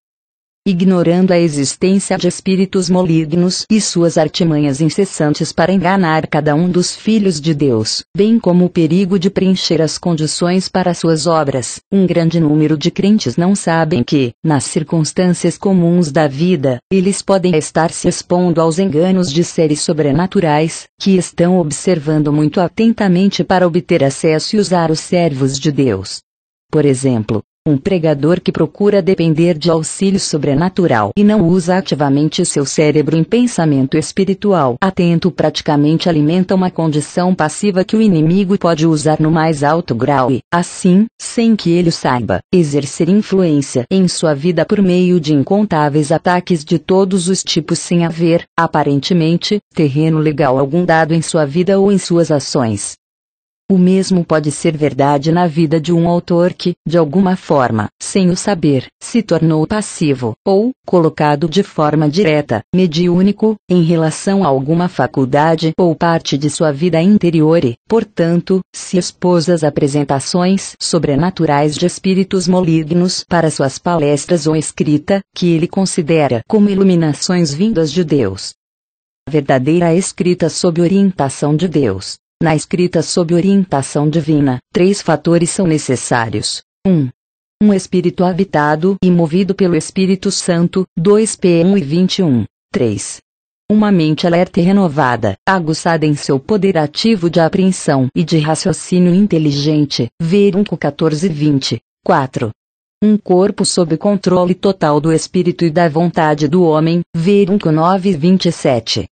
Ignorando a existência de espíritos malignos e suas artimanhas incessantes para enganar cada um dos filhos de Deus, bem como o perigo de preencher as condições para suas obras, um grande número de crentes não sabem que, nas circunstâncias comuns da vida, eles podem estar se expondo aos enganos de seres sobrenaturais, que estão observando muito atentamente para obter acesso e usar os servos de Deus. Por exemplo, um pregador que procura depender de auxílio sobrenatural e não usa ativamente seu cérebro em pensamento espiritual atento praticamente alimenta uma condição passiva que o inimigo pode usar no mais alto grau e, assim, sem que ele o saiba, exercer influência em sua vida por meio de incontáveis ataques de todos os tipos sem haver, aparentemente, terreno legal algum dado em sua vida ou em suas ações. O mesmo pode ser verdade na vida de um autor que, de alguma forma, sem o saber, se tornou passivo, ou, colocado de forma direta, mediúnico, em relação a alguma faculdade ou parte de sua vida interior e, portanto, se expôs às apresentações sobrenaturais de espíritos malignos para suas palestras ou escrita, que ele considera como iluminações vindas de Deus. A verdadeira escrita sob orientação de Deus. Na escrita sob orientação divina, 3 fatores são necessários. 1. Um espírito habitado e movido pelo Espírito Santo, 2 P1 e 21. 3. Uma mente alerta e renovada, aguçada em seu poder ativo de apreensão e de raciocínio inteligente, ver 1 14 e 20. 4. Um corpo sob controle total do espírito e da vontade do homem, ver 1 9 e 27.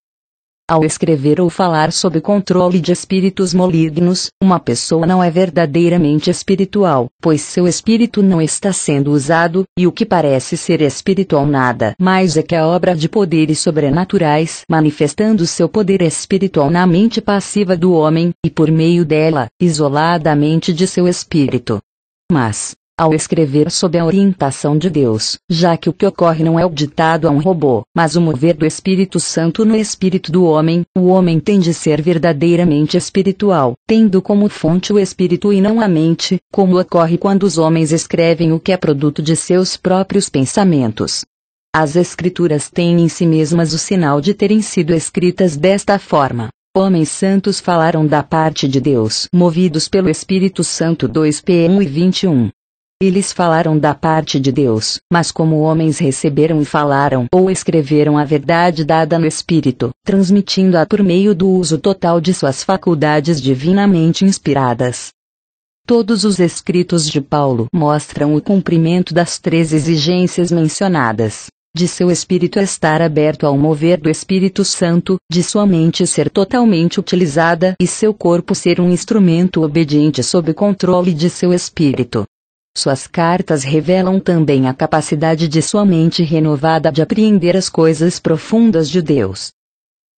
Ao escrever ou falar sob controle de espíritos malignos, uma pessoa não é verdadeiramente espiritual, pois seu espírito não está sendo usado, e o que parece ser espiritual nada mais é que a obra de poderes sobrenaturais manifestando seu poder espiritual na mente passiva do homem, e por meio dela, isoladamente de seu espírito. Mas, ao escrever sob a orientação de Deus, já que o que ocorre não é o ditado a um robô, mas o mover do Espírito Santo no espírito do homem. O homem tem de ser verdadeiramente espiritual, tendo como fonte o espírito e não a mente, como ocorre quando os homens escrevem o que é produto de seus próprios pensamentos. As Escrituras têm em si mesmas o sinal de terem sido escritas desta forma. Homens santos falaram da parte de Deus, movidos pelo Espírito Santo. 2 P. 1 e 21. Eles falaram da parte de Deus, mas como homens receberam e falaram ou escreveram a verdade dada no Espírito, transmitindo-a por meio do uso total de suas faculdades divinamente inspiradas. Todos os escritos de Paulo mostram o cumprimento das 3 exigências mencionadas. De seu espírito estar aberto ao mover do Espírito Santo, de sua mente ser totalmente utilizada e seu corpo ser um instrumento obediente sob controle de seu espírito. Suas cartas revelam também a capacidade de sua mente renovada de apreender as coisas profundas de Deus.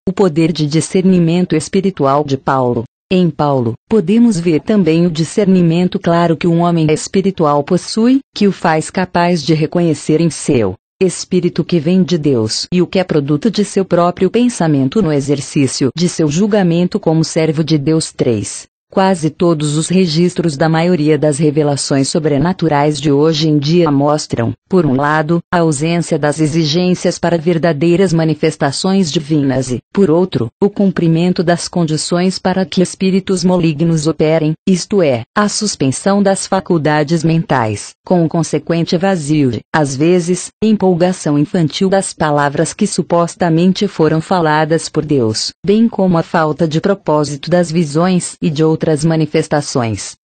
O poder de discernimento espiritual de Paulo. Em Paulo, podemos ver também o discernimento claro que um homem espiritual possui, que o faz capaz de reconhecer em seu espírito que vem de Deus e o que é produto de seu próprio pensamento no exercício de seu julgamento como servo de Deus. 3. Quase todos os registros da maioria das revelações sobrenaturais de hoje em dia mostram, por um lado, a ausência das exigências para verdadeiras manifestações divinas e, por outro, o cumprimento das condições para que espíritos malignos operem, isto é, a suspensão das faculdades mentais, com o consequente vazio de, às vezes, empolgação infantil das palavras que supostamente foram faladas por Deus, bem como a falta de propósito das visões e de outras manifestações.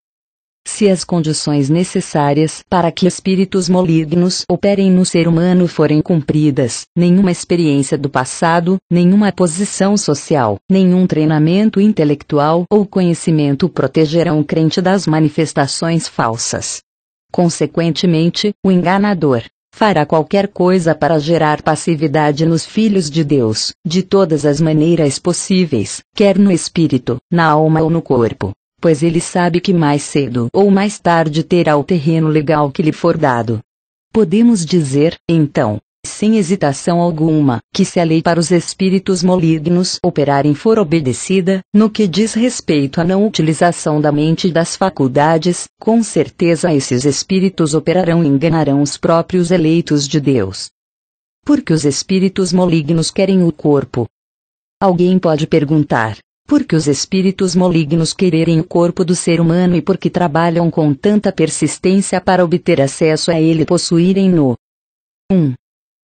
Se as condições necessárias para que espíritos malignos operem no ser humano forem cumpridas, nenhuma experiência do passado, nenhuma posição social, nenhum treinamento intelectual ou conhecimento protegerão o crente das manifestações falsas. Consequentemente, o enganador fará qualquer coisa para gerar passividade nos filhos de Deus, de todas as maneiras possíveis, quer no espírito, na alma ou no corpo, pois ele sabe que mais cedo ou mais tarde terá o terreno legal que lhe for dado. Podemos dizer, então, sem hesitação alguma, que se a lei para os espíritos malignos operarem for obedecida, no que diz respeito à não utilização da mente e das faculdades, com certeza esses espíritos operarão e enganarão os próprios eleitos de Deus. Porque os espíritos malignos querem o corpo. Alguém pode perguntar, por que os espíritos malignos quererem o corpo do ser humano e por que trabalham com tanta persistência para obter acesso a ele e possuírem-no? 1.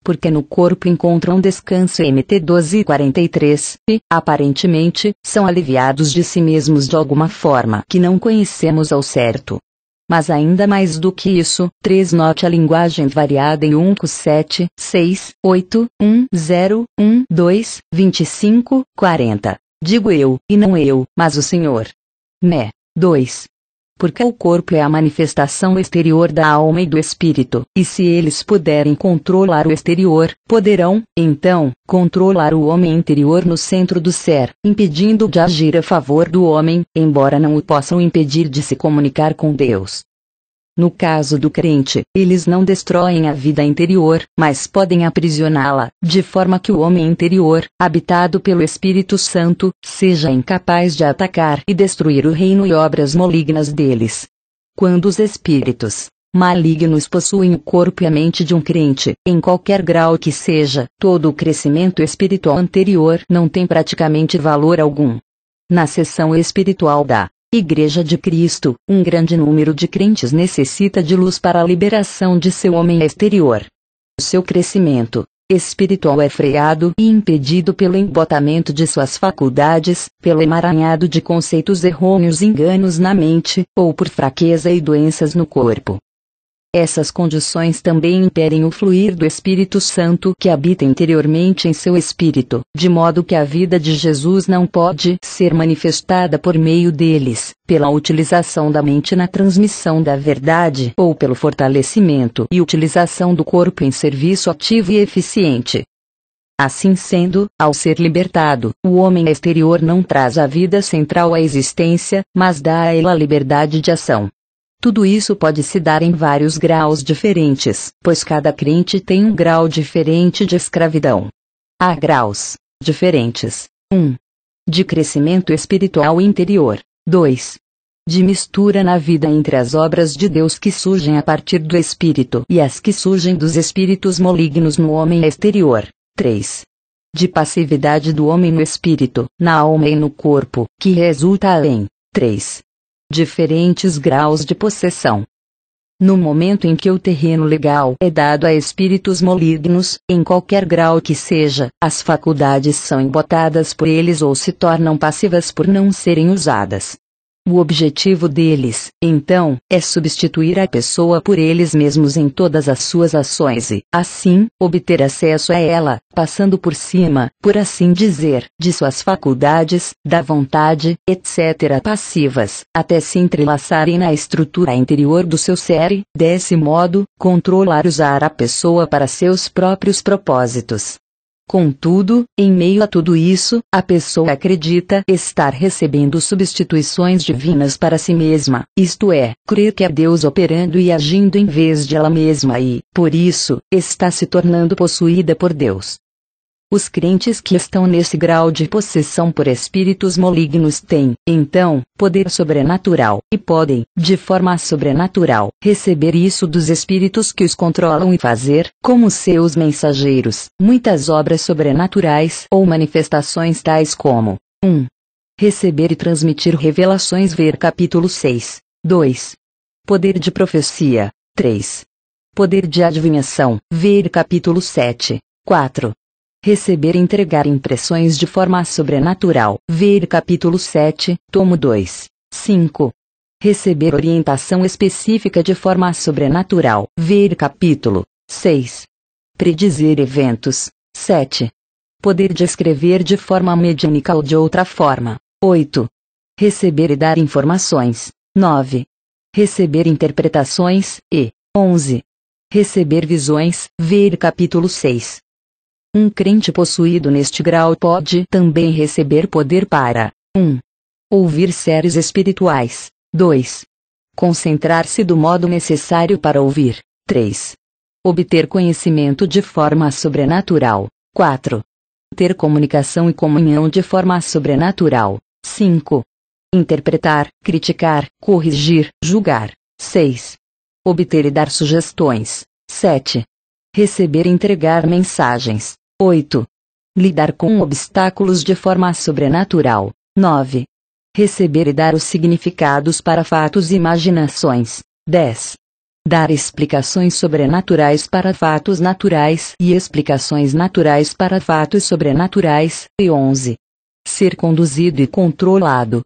Porque no corpo encontram descanso. MT 12:43, e, aparentemente, são aliviados de si mesmos de alguma forma que não conhecemos ao certo. Mas ainda mais do que isso, 3. Note a linguagem variada em 1 Cos 7, 6, 8, 1, 0, 1, 2, 25, 40. Digo eu, e não eu, mas o Senhor. Né. 2. Porque o corpo é a manifestação exterior da alma e do espírito, e se eles puderem controlar o exterior, poderão, então, controlar o homem interior no centro do ser, impedindo-o de agir a favor do homem, embora não o possam impedir de se comunicar com Deus. No caso do crente, eles não destroem a vida interior, mas podem aprisioná-la, de forma que o homem interior, habitado pelo Espírito Santo, seja incapaz de atacar e destruir o reino e obras malignas deles. Quando os espíritos malignos possuem o corpo e a mente de um crente, em qualquer grau que seja, todo o crescimento espiritual anterior não tem praticamente valor algum. Na seção espiritual da Igreja de Cristo, um grande número de crentes necessita de luz para a liberação de seu homem exterior. O seu crescimento espiritual é freado e impedido pelo embotamento de suas faculdades, pelo emaranhado de conceitos errôneos e enganos na mente, ou por fraqueza e doenças no corpo. Essas condições também impedem o fluir do Espírito Santo que habita interiormente em seu espírito, de modo que a vida de Jesus não pode ser manifestada por meio deles, pela utilização da mente na transmissão da verdade ou pelo fortalecimento e utilização do corpo em serviço ativo e eficiente. Assim sendo, ao ser libertado, o homem exterior não traz a vida central à existência, mas dá a ela a liberdade de ação. Tudo isso pode se dar em vários graus diferentes, pois cada crente tem um grau diferente de escravidão. Há graus diferentes. 1. De crescimento espiritual interior. 2. De mistura na vida entre as obras de Deus que surgem a partir do Espírito e as que surgem dos espíritos malignos no homem exterior. 3. De passividade do homem no espírito, na alma e no corpo, que resulta em 3. Diferentes graus de possessão. No momento em que o terreno legal é dado a espíritos malignos, em qualquer grau que seja, as faculdades são embotadas por eles ou se tornam passivas por não serem usadas. O objetivo deles, então, é substituir a pessoa por eles mesmos em todas as suas ações e, assim, obter acesso a ela, passando por cima, por assim dizer, de suas faculdades, da vontade, etc. passivas, até se entrelaçarem na estrutura interior do seu ser, desse modo, controlar e usar a pessoa para seus próprios propósitos. Contudo, em meio a tudo isso, a pessoa acredita estar recebendo substituições divinas para si mesma, isto é, crer que é Deus operando e agindo em vez de ela mesma e, por isso, está se tornando possuída por Deus. Os crentes que estão nesse grau de possessão por espíritos malignos têm, então, poder sobrenatural, e podem, de forma sobrenatural, receber isso dos espíritos que os controlam e fazer, como seus mensageiros, muitas obras sobrenaturais ou manifestações tais como 1. Receber e transmitir revelações, ver capítulo 6. 2. Poder de profecia. 3. Poder de adivinhação, ver capítulo 7. 4. Receber e entregar impressões de forma sobrenatural, ver capítulo 7, tomo 2. 5. Receber orientação específica de forma sobrenatural, ver capítulo 6. Predizer eventos, 7. Poder de escrever de forma mediúnica ou de outra forma, 8. Receber e dar informações, 9. Receber interpretações, e 11. Receber visões, ver capítulo 6. Um crente possuído neste grau pode também receber poder para 1. Ouvir séries espirituais. 2. Concentrar-se do modo necessário para ouvir. 3. Obter conhecimento de forma sobrenatural. 4. Ter comunicação e comunhão de forma sobrenatural. 5. Interpretar, criticar, corrigir, julgar. 6. Obter e dar sugestões. 7. Receber e entregar mensagens. 8. Lidar com obstáculos de forma sobrenatural. 9. Receber e dar os significados para fatos e imaginações. 10. Dar explicações sobrenaturais para fatos naturais e explicações naturais para fatos sobrenaturais. E 11. Ser conduzido e controlado.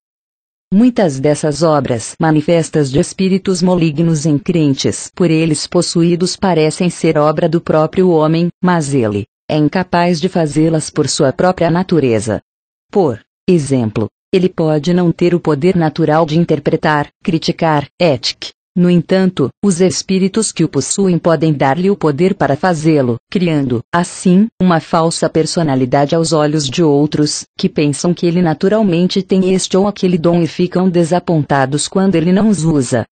Muitas dessas obras manifestas de espíritos malignos em crentes por eles possuídos parecem ser obra do próprio homem, mas ele é incapaz de fazê-las por sua própria natureza. Por exemplo, ele pode não ter o poder natural de interpretar, criticar, etc. No entanto, os espíritos que o possuem podem dar-lhe o poder para fazê-lo, criando, assim, uma falsa personalidade aos olhos de outros, que pensam que ele naturalmente tem este ou aquele dom e ficam desapontados quando ele não os usa.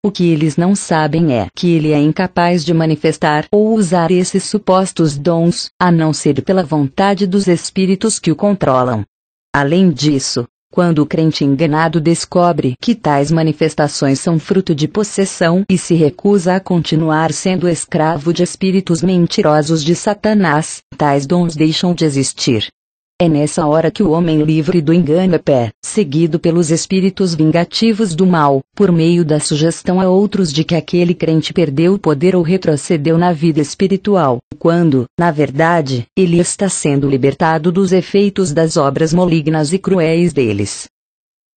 O que eles não sabem é que ele é incapaz de manifestar ou usar esses supostos dons, a não ser pela vontade dos espíritos que o controlam. Além disso, quando o crente enganado descobre que tais manifestações são fruto de possessão e se recusa a continuar sendo escravo de espíritos mentirosos de Satanás, tais dons deixam de existir. É nessa hora que o homem livre do engano é perseguido pelos espíritos vingativos do mal, por meio da sugestão a outros de que aquele crente perdeu o poder ou retrocedeu na vida espiritual, quando, na verdade, ele está sendo libertado dos efeitos das obras malignas e cruéis deles.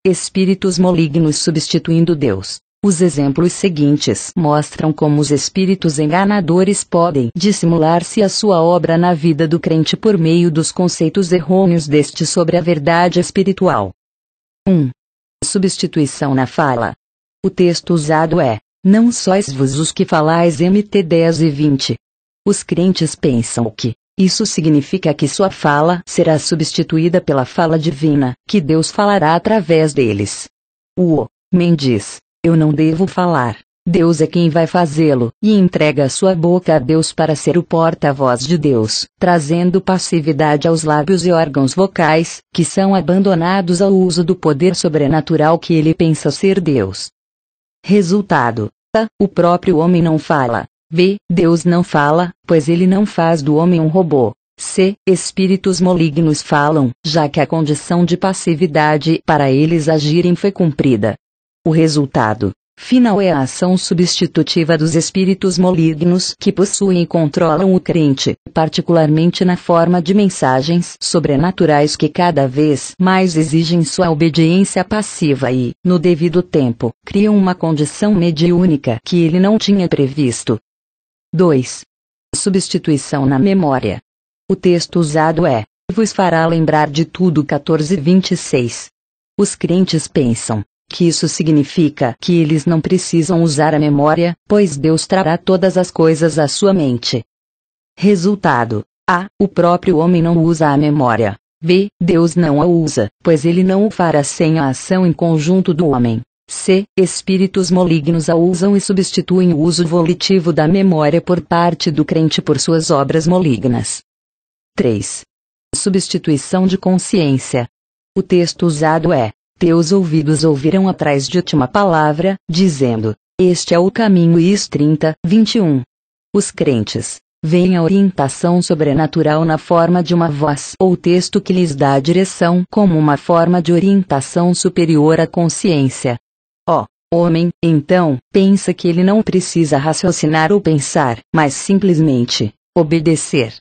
Espíritos malignos substituindo Deus. Os exemplos seguintes mostram como os espíritos enganadores podem dissimular-se a sua obra na vida do crente por meio dos conceitos errôneos deste sobre a verdade espiritual. 1. Substituição na fala. O texto usado é: não sois vós os que falais Mt 10 e 20. Os crentes pensam que isso significa que sua fala será substituída pela fala divina, que Deus falará através deles. O homem diz: Eu não devo falar. Deus é quem vai fazê-lo, e entrega a sua boca a Deus para ser o porta-voz de Deus, trazendo passividade aos lábios e órgãos vocais, que são abandonados ao uso do poder sobrenatural que ele pensa ser Deus. Resultado: A. O próprio homem não fala. B. Deus não fala, pois ele não faz do homem um robô. C. Espíritos malignos falam, já que a condição de passividade para eles agirem foi cumprida. O resultado final é a ação substitutiva dos espíritos malignos que possuem e controlam o crente, particularmente na forma de mensagens sobrenaturais que cada vez mais exigem sua obediência passiva e, no devido tempo, criam uma condição mediúnica que ele não tinha previsto. 2. Substituição na memória. O texto usado é: vos fará lembrar de tudo 14:26. Os crentes pensam que isso significa que eles não precisam usar a memória, pois Deus trará todas as coisas à sua mente. Resultado: A. O próprio homem não usa a memória. B. Deus não a usa, pois ele não o fará sem a ação em conjunto do homem. C. Espíritos malignos a usam e substituem o uso volitivo da memória por parte do crente por suas obras malignas. 3. Substituição de consciência. O texto usado é: teus ouvidos ouvirão atrás de ti uma palavra, dizendo: este é o caminho. Is 30:21. Os crentes veem a orientação sobrenatural na forma de uma voz ou texto que lhes dá a direção como uma forma de orientação superior à consciência. O homem, então, pensa que ele não precisa raciocinar ou pensar, mas simplesmente obedecer.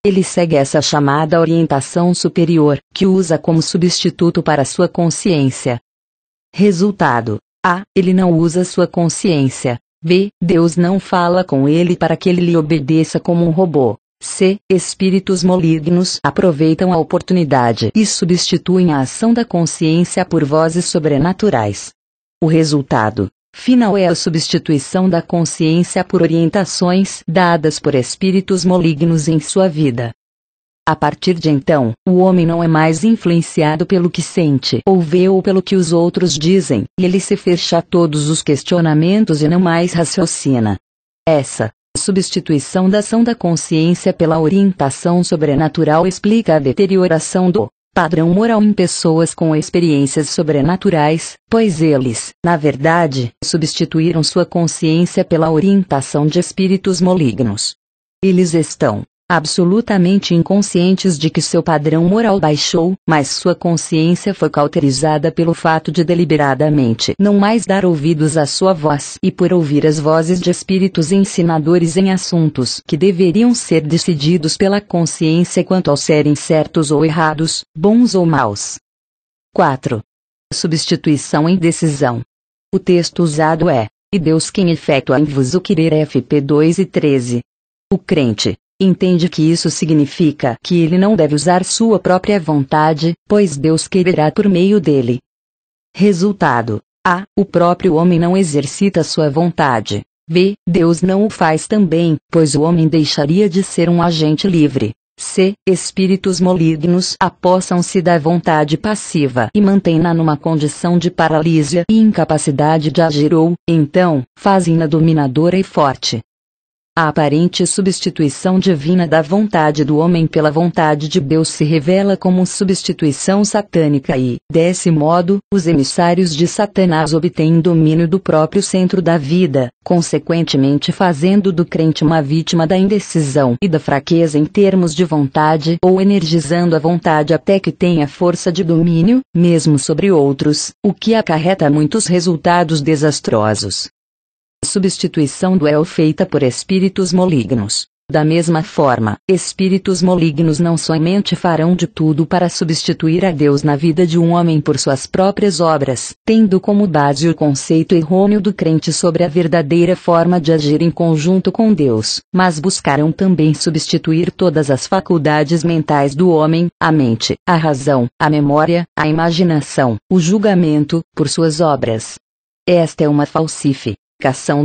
Ele segue essa chamada orientação superior, que usa como substituto para sua consciência. Resultado: A. Ele não usa sua consciência. B. Deus não fala com ele para que ele lhe obedeça como um robô. C. Espíritos malignos aproveitam a oportunidade e substituem a ação da consciência por vozes sobrenaturais. O resultado final é a substituição da consciência por orientações dadas por espíritos malignos em sua vida. A partir de então, o homem não é mais influenciado pelo que sente ou vê ou pelo que os outros dizem, e ele se fecha a todos os questionamentos e não mais raciocina. Essa substituição da ação da consciência pela orientação sobrenatural explica a deterioração do padrão moral em pessoas com experiências sobrenaturais, pois eles, na verdade, substituíram sua consciência pela orientação de espíritos malignos. Eles estão absolutamente inconscientes de que seu padrão moral baixou, mas sua consciência foi cauterizada pelo fato de deliberadamente não mais dar ouvidos à sua voz e por ouvir as vozes de espíritos ensinadores em assuntos que deveriam ser decididos pela consciência quanto ao serem certos ou errados, bons ou maus. 4. Substituição em decisão. O texto usado é: e Deus quem efetua em vos o querer. FP 2:13. O crente entende que isso significa que ele não deve usar sua própria vontade, pois Deus quererá por meio dele. Resultado: A. O próprio homem não exercita sua vontade. B. Deus não o faz também, pois o homem deixaria de ser um agente livre. C. Espíritos malignos apossam-se da vontade passiva e mantêm-na numa condição de paralisia e incapacidade de agir ou, então, fazem-na dominadora e forte. A aparente substituição divina da vontade do homem pela vontade de Deus se revela como substituição satânica e, desse modo, os emissários de Satanás obtêm domínio do próprio centro da vida, consequentemente fazendo do crente uma vítima da indecisão e da fraqueza em termos de vontade ou energizando a vontade até que tenha força de domínio, mesmo sobre outros, o que acarreta muitos resultados desastrosos. Substituição do eu feita por espíritos malignos. Da mesma forma, espíritos malignos não somente farão de tudo para substituir a Deus na vida de um homem por suas próprias obras, tendo como base o conceito errôneo do crente sobre a verdadeira forma de agir em conjunto com Deus, mas buscarão também substituir todas as faculdades mentais do homem, a mente, a razão, a memória, a imaginação, o julgamento, por suas obras. Esta é uma falsificação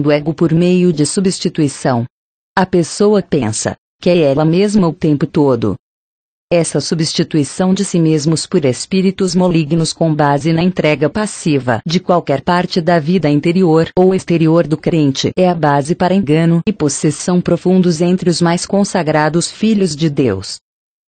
do ego por meio de substituição. A pessoa pensa que é ela mesma o tempo todo. Essa substituição de si mesmos por espíritos malignos com base na entrega passiva de qualquer parte da vida interior ou exterior do crente é a base para engano e possessão profundos entre os mais consagrados filhos de Deus.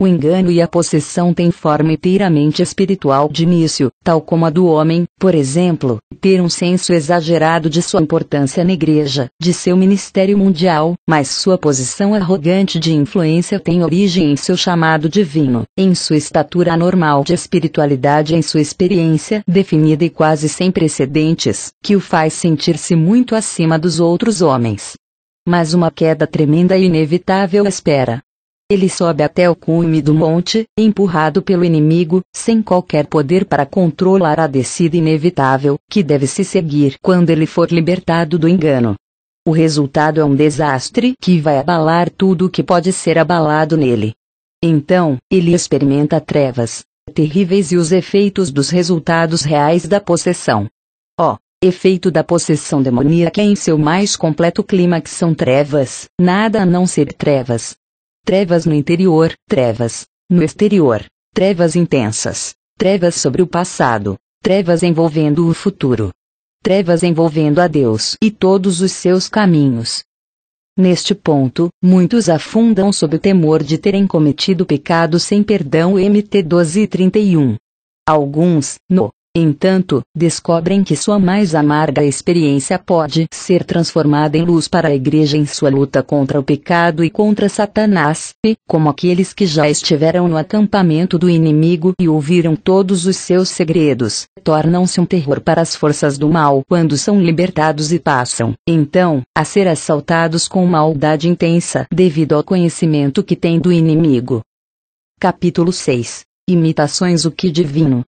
O engano e a possessão têm forma inteiramente espiritual de início, tal como a do homem, por exemplo, ter um senso exagerado de sua importância na igreja, de seu ministério mundial, mas sua posição arrogante de influência tem origem em seu chamado divino, em sua estatura anormal de espiritualidade, em sua experiência definida e quase sem precedentes, que o faz sentir-se muito acima dos outros homens. Mas uma queda tremenda e inevitável espera. Ele sobe até o cume do monte, empurrado pelo inimigo, sem qualquer poder para controlar a descida inevitável, que deve se seguir quando ele for libertado do engano. O resultado é um desastre que vai abalar tudo o que pode ser abalado nele. Então, ele experimenta trevas terríveis e os efeitos dos resultados reais da possessão. Efeito da possessão demoníaca em seu mais completo clímax são trevas, nada a não ser trevas. Trevas no interior, trevas no exterior, trevas intensas, trevas sobre o passado, trevas envolvendo o futuro, trevas envolvendo a Deus e todos os seus caminhos. Neste ponto, muitos afundam sob o temor de terem cometido pecado sem perdão. Mt 12:31. Alguns, no entanto, descobrem que sua mais amarga experiência pode ser transformada em luz para a igreja em sua luta contra o pecado e contra Satanás, e, como aqueles que já estiveram no acampamento do inimigo e ouviram todos os seus segredos, tornam-se um terror para as forças do mal quando são libertados e passam, então, a ser assaltados com maldade intensa devido ao conhecimento que têm do inimigo. Capítulo 6. Imitações. O que divino